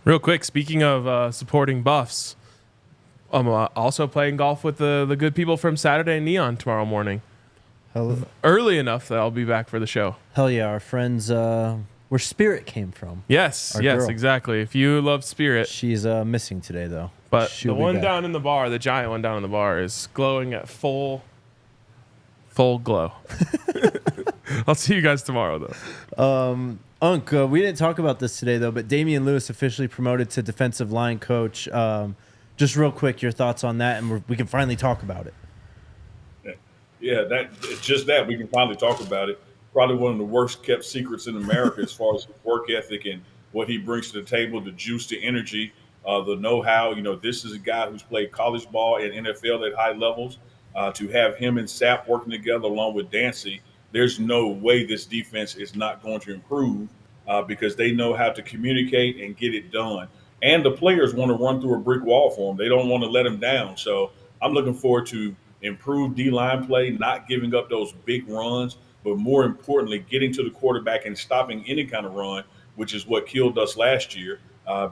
Real quick, speaking of supporting Buffs, I'm also playing golf with the good people from Saturday Neon tomorrow morning. Early enough that I'll be back for the show. Hell yeah, our friends where Spirit came from. Yes, girl. exactly. If you love Spirit. She's missing today, though. But the one down in the bar, the giant one down in the bar, is glowing at full glow. I'll see you guys tomorrow, though. Unc, we didn't talk about this today, though, but Damione Lewis officially promoted to defensive line coach. Just real quick, your thoughts on that, and we can finally talk about it. Yeah, it's just that we can finally talk about it. Probably one of the worst kept secrets in America as far as his work ethic and what he brings to the table, the juice, the energy, the know-how. You know, this is a guy who's played college ball and NFL at high levels. To have him and Sapp working together along with Dancy, there's no way this defense is not going to improve because they know how to communicate and get it done. And the players want to run through a brick wall for them. They don't want to let them down. So I'm looking forward to improved D-line play, not giving up those big runs, but more importantly, getting to the quarterback and stopping any kind of run, which is what killed us last year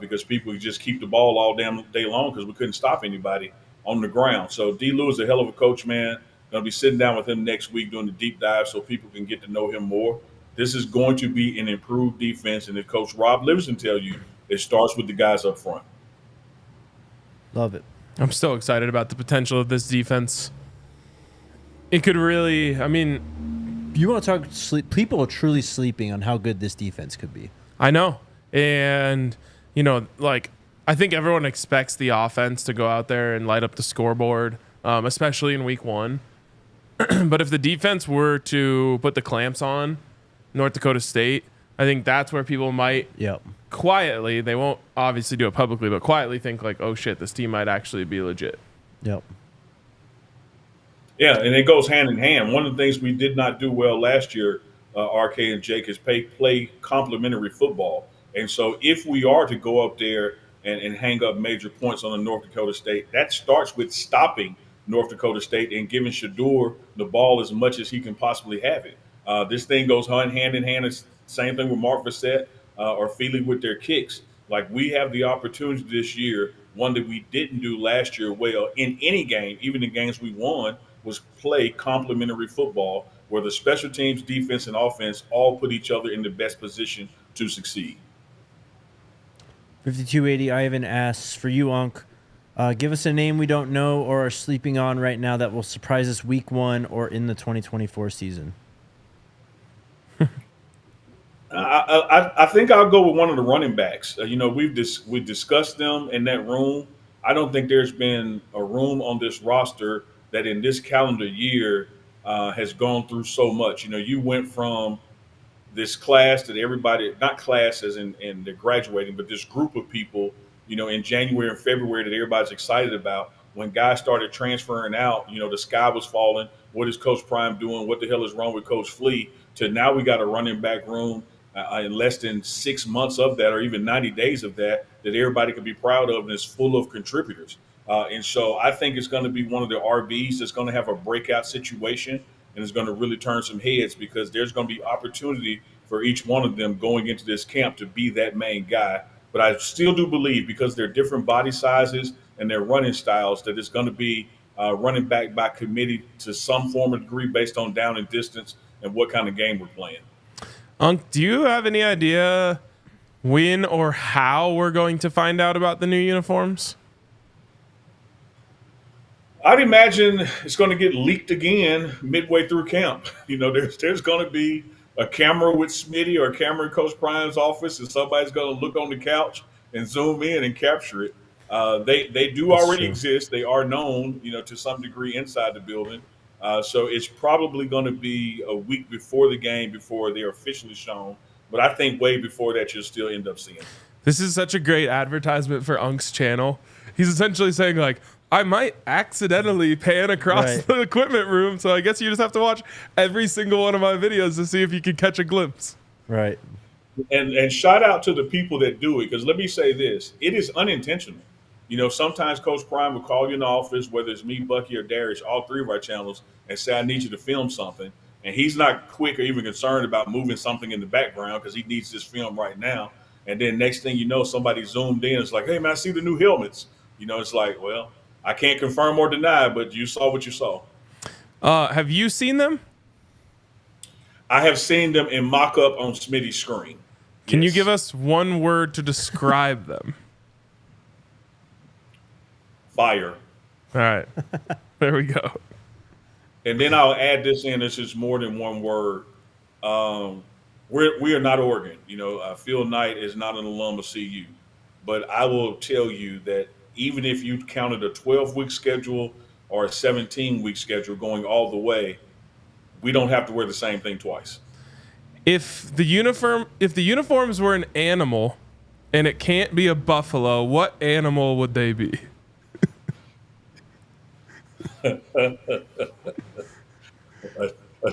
because people just keep the ball all damn day long because we couldn't stop anybody on the ground. So D. Lou is a hell of a coach, man. Going to be sitting down with him next week doing the deep dive so people can get to know him more. This is going to be an improved defense, and as Coach Rob Livingston tell you, it starts with the guys up front. Love it. I'm so excited about the potential of this defense. It could really, I mean, You want to talk sleep? People are truly sleeping on how good this defense could be. I know. And, you know, like, I think everyone expects the offense to go out there and light up the scoreboard, especially in week one. But if the defense were to put the clamps on North Dakota State, I think that's where people might quietly, they won't obviously do it publicly, but quietly think like, oh shit, this team might actually be legit. Yep. Yeah, and it goes hand in hand. One of the things we did not do well last year, RK and Jake, is play complementary football. And so if we are to go up there and hang up major points on the North Dakota State, that starts with stopping North Dakota State and giving Shedeur the ball as much as he can possibly have it. This thing goes hand in hand. It's same thing with Mark Bissett. or Feely with their kicks. Like we have the opportunity this year, one that we didn't do last year well in any game, even in games we won, was play complementary football where the special teams, defense, and offense all put each other in the best position to succeed. 5280 Ivan asks, for you, Unc, give us a name we don't know or are sleeping on right now that will surprise us week 1 or in the 2024 season. I think I'll go with one of the running backs. We've discussed them in that room. I don't think there's been a room on this roster that in this calendar year has gone through so much. You went from this class that everybody, not class as in they're graduating, but this group of people, in January and February that everybody's excited about. When guys started transferring out, the sky was falling. What is Coach Prime doing? What the hell is wrong with Coach Flea? To now we got a running back room in less than 6 months of that, or even 90 days of that everybody can be proud of, and it's full of contributors. And so I think it's going to be one of the RBs that's going to have a breakout situation and is going to really turn some heads because there's going to be opportunity for each one of them going into this camp to be that main guy. But I still do believe, because they're different body sizes and their running styles, that it's going to be running back by committee to some form of degree based on down and distance and what kind of game we're playing. Unc, do you have any idea when or how we're going to find out about the new uniforms? I'd imagine it's going to get leaked again midway through camp. There's going to be a camera with Smitty or a camera in Coach Prime's office, and somebody's going to look on the couch and zoom in and capture it. They do already exist. They are known, to some degree inside the building. So it's probably going to be a week before the game before they're officially shown. But I think way before that, you'll still end up seeing them. This is such a great advertisement for Unc's channel. He's essentially saying, like, I might accidentally pan across the equipment room, so I guess you just have to watch every single one of my videos to see if you can catch a glimpse. Right. And shout out to the people that do it, because let me say this, it is unintentional. Sometimes Coach Prime will call you in the office, whether it's me, Bucky, or Darius, all three of our channels, and say, I need you to film something. And he's not quick or even concerned about moving something in the background because he needs this film right now. And then next thing you know, somebody zoomed in. It's like, hey, man, I see the new helmets. It's like, well, I can't confirm or deny, but you saw what you saw. Have you seen them? I have seen them in mock-up on Smitty's screen. Can you give us one word to describe them? Fire. All right. There we go. And then I'll add this in. This is more than one word. We are not Oregon. Phil Knight is not an alum of CU. But I will tell you that even if you counted a 12-week schedule or a 17-week schedule going all the way, we don't have to wear the same thing twice. If the uniforms were an animal and it can't be a buffalo, what animal would they be? A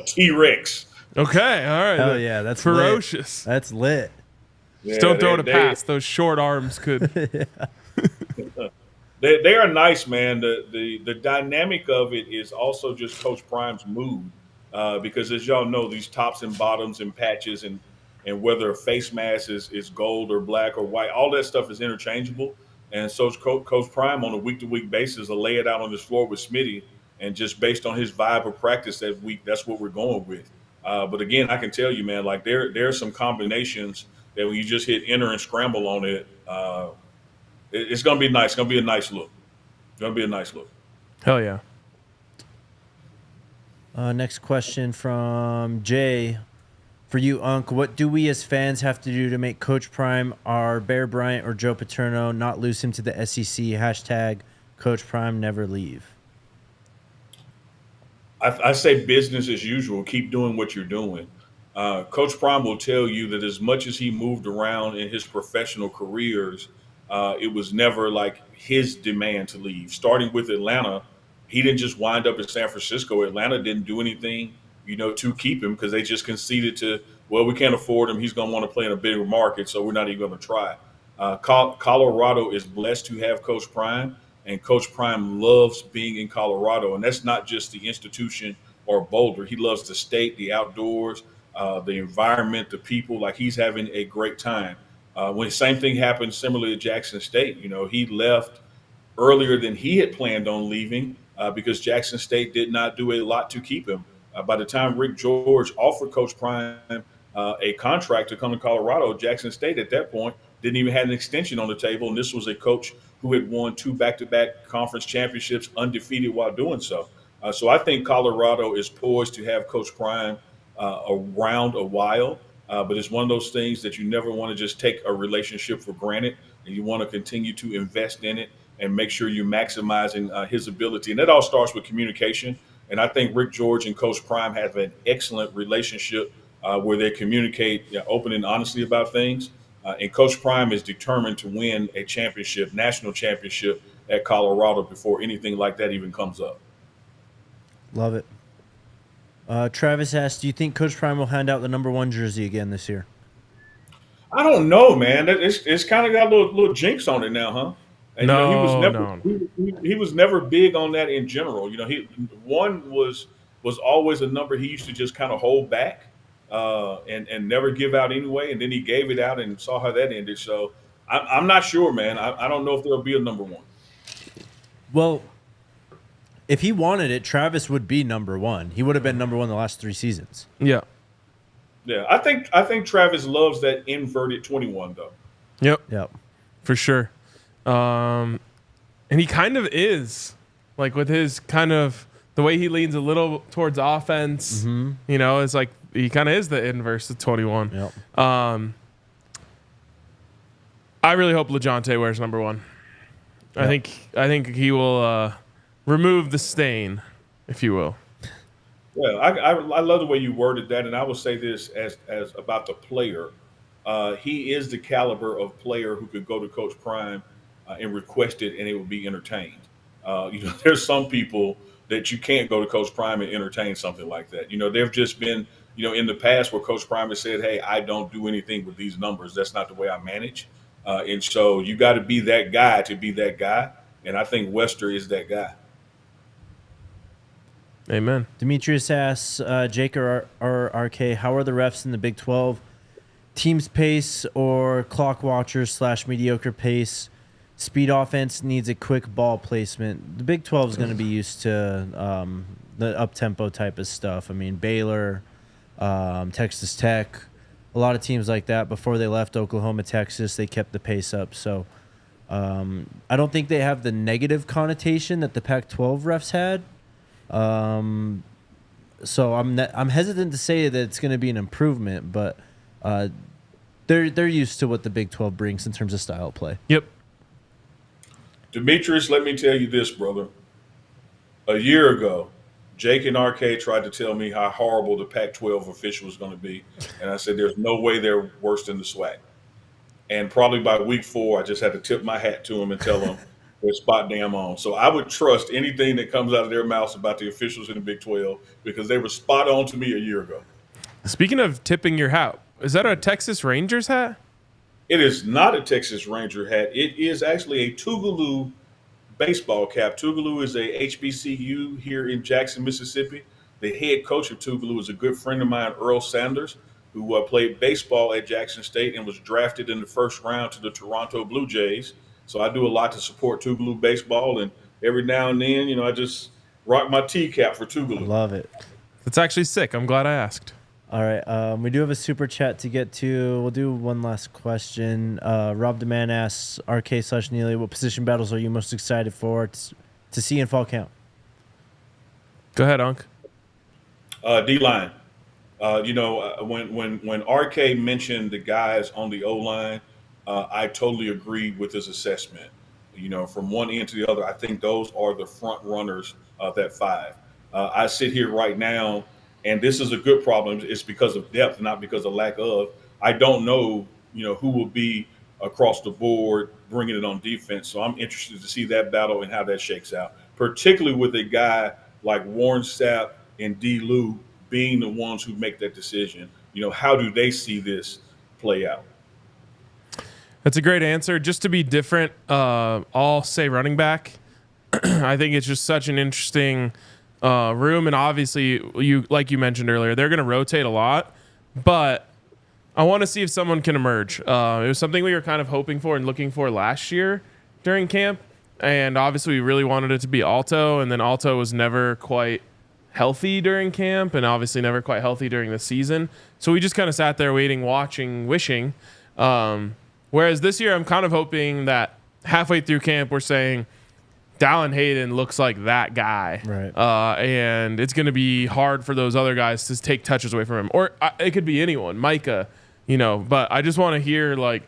T-Rex. Okay, all right. Hell yeah, that's ferocious. Lit. That's lit. Just don't throw it a pass. Those short arms could. They are nice, man. The dynamic of it is also just Coach Prime's mood, because as y'all know, these tops and bottoms and patches and whether a face mask is gold or black or white, all that stuff is interchangeable. And so Coach Prime on a week-to-week basis will lay it out on this floor with Smitty, and just based on his vibe of practice that week, that's what we're going with. But again, I can tell you, man, like there are some combinations that when you just hit enter and scramble on it, it's going to be nice. It's going to be a nice look. It's going to be a nice look. Hell yeah. Next question from Jay. For you, Unc, what do we as fans have to do to make Coach Prime our Bear Bryant or Joe Paterno, not lose him to the SEC? Hashtag Coach Prime never leave. I say business as usual. Keep doing what you're doing. Coach Prime will tell you that as much as he moved around in his professional careers, it was never like his demand to leave. Starting with Atlanta, he didn't just wind up in San Francisco. Atlanta didn't do anything, to keep him because they just conceded to, well, we can't afford him. He's going to want to play in a bigger market, so we're not even going to try. Colorado is blessed to have Coach Prime, and Coach Prime loves being in Colorado. And that's not just the institution or Boulder. He loves the state, the outdoors. the environment, the people. Like, he's having a great time. When the same thing happened similarly at Jackson State, he left earlier than he had planned on leaving because Jackson State did not do a lot to keep him. By the time Rick George offered Coach Prime a contract to come to Colorado, Jackson State at that point didn't even have an extension on the table. And this was a coach who had won 2 back-to-back conference championships undefeated while doing so. So I think Colorado is poised to have Coach Prime around a while. But it's one of those things that you never want to just take a relationship for granted, and you want to continue to invest in it and make sure you're maximizing his ability. And that all starts with communication. And I think Rick George and Coach Prime have an excellent relationship where they communicate open and honestly about things. And Coach Prime is determined to win a championship, national championship at Colorado before anything like that even comes up. Love it. Travis asks, do you think Coach Prime will hand out the number 1 jersey again this year? I don't know, man. It's kind of got a little jinx on it now, huh? And, he was never big on that in general. One was always a number he used to just kind of hold back and never give out anyway. And then he gave it out and saw how that ended. So I'm not sure, man. I don't know if there'll be a number 1. Well, if he wanted it, Travis would be number 1. He would have been number 1 the last 3 seasons. Yeah. Yeah, I think Travis loves that inverted 21 though. Yep. For sure. And he kind of is, like, with his kind of the way he leans a little towards offense. It's like he kind of is the inverse of 21. Yep. I really hope LeJounte wears number 1. Yep. I think he will remove the stain, if you will. Yeah, I love the way you worded that, and I will say this as about the player. He is the caliber of player who could go to Coach Prime and request it, and it would be entertained. There's some people that you can't go to Coach Prime and entertain something like that. There've just been, in the past where Coach Prime has said, hey, I don't do anything with these numbers. That's not the way I manage. And so you got to be that guy to be that guy. And I think Wester is that guy. Amen. Demetrius asks, Jake or RK, how are the refs in the Big 12? Teams pace or clock watchers / mediocre pace? Speed offense needs a quick ball placement. The Big 12 is going to be used to the up-tempo type of stuff. I mean, Baylor, Texas Tech, a lot of teams like that. Before they left Oklahoma, Texas, they kept the pace up. So I don't think they have the negative connotation that the Pac-12 refs had. So I'm hesitant to say that it's going to be an improvement, but they're used to what the Big 12 brings in terms of style of play. Yep. Demetrius, let me tell you this, brother. A year ago, Jake and RK tried to tell me how horrible the Pac-12 official was going to be, and I said there's no way they're worse than the SWAC. And probably by week 4, I just had to tip my hat to them and tell them they're spot damn on. So I would trust anything that comes out of their mouths about the officials in the Big 12 because they were spot on to me a year ago. Speaking of tipping your hat, is that a Texas Rangers hat? It is not a Texas Ranger hat. It is actually a Tougaloo baseball cap. Tougaloo is a HBCU here in Jackson, Mississippi. The head coach of Tougaloo is a good friend of mine, Earl Sanders, who played baseball at Jackson State and was drafted in the first round to the Toronto Blue Jays. So I do a lot to support Tougaloo baseball, and every now and then, I just rock my T cap for Tougaloo. Love it. That's actually sick. I'm glad I asked. All right. We do have a super chat to get to. We'll do one last question. Rob DeMann asks, RK / Neely, what position battles are you most excited for to see in fall camp? Go ahead, Unc. D-line. When RK mentioned the guys on the O-line, I totally agree with his assessment. From one end to the other, I think those are the front runners of that 5. I sit here right now, and this is a good problem. It's because of depth, not because of lack of. I don't know, who will be across the board bringing it on defense. So I'm interested to see that battle and how that shakes out, particularly with a guy like Warren Sapp and D. Lou being the ones who make that decision. How do they see this play out? That's a great answer. Just to be different, I'll say running back. I think it's just such an interesting room, and obviously, like you mentioned earlier, they're going to rotate a lot. but I want to see if someone can emerge. It was something we were kind of hoping for and looking for last year during camp, and obviously we really wanted it to be Alto, and then Alto was never quite healthy during camp, and obviously never quite healthy during the season. So we just kind of sat there waiting, watching, wishing. Whereas this year, I'm kind of hoping that halfway through camp, we're saying Dallin Hayden looks like that guy, right? And it's going to be hard for those other guys to take touches away from him, or it could be anyone, Micah, But I just want to hear like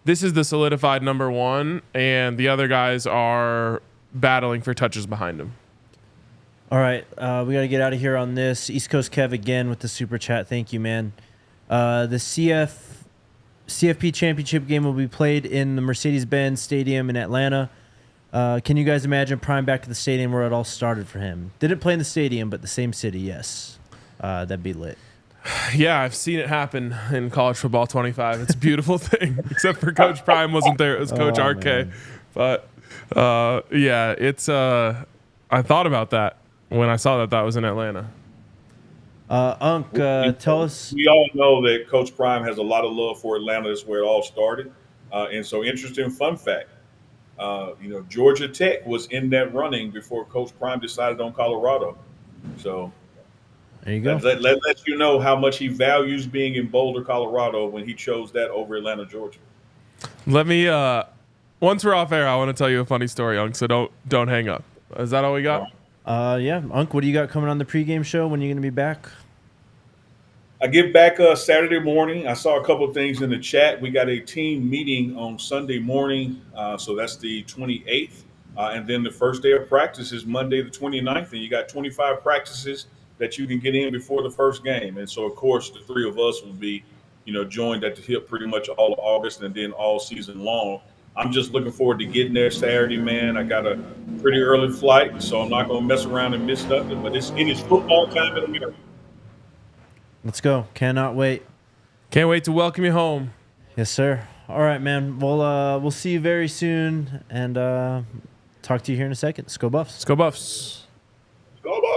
this is the solidified number one, and the other guys are battling for touches behind him. All right, we got to get out of here on this. East Coast Kev again with the super chat. Thank you, man. The CFP championship game will be played in the Mercedes-Benz Stadium in Atlanta. Can you guys imagine Prime back to the stadium where it all started for him? Didn't play in the stadium, but the same city, yes. That'd be lit. Yeah, I've seen it happen in college football 25. It's a beautiful thing, except for Coach Prime wasn't there. It was Coach RK. Man. But, yeah, it's I thought about that when I saw that was in Atlanta. Tell us. We all know that Coach Prime has a lot of love for Atlanta. That's where it all started. And so, interesting fun fact. Georgia Tech was in that running before Coach Prime decided on Colorado. So there you go. That lets you know how much he values being in Boulder, Colorado, when he chose that over Atlanta, Georgia. Let me. Once we're off air, I want to tell you a funny story, Unc. So don't hang up. Is that all we got? Yeah, Unc. What do you got coming on the pregame show? When are you going to be back? I get back Saturday morning. I saw a couple of things in the chat. We got a team meeting on Sunday morning, so that's the 28th. And then the first day of practice is Monday the 29th, and you got 25 practices that you can get in before the first game. And so, of course, the three of us will be, joined at the hip pretty much all of August and then all season long. I'm just looking forward to getting there Saturday, man. I got a pretty early flight, so I'm not going to mess around and miss nothing. But it is football time in America. Let's go. Cannot wait. Can't wait to welcome you home. Yes, sir. All right, man. We'll see you very soon, and talk to you here in a second. Let's go Buffs. Let's go Buffs. Go Buffs!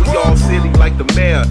We all silly like the mayor.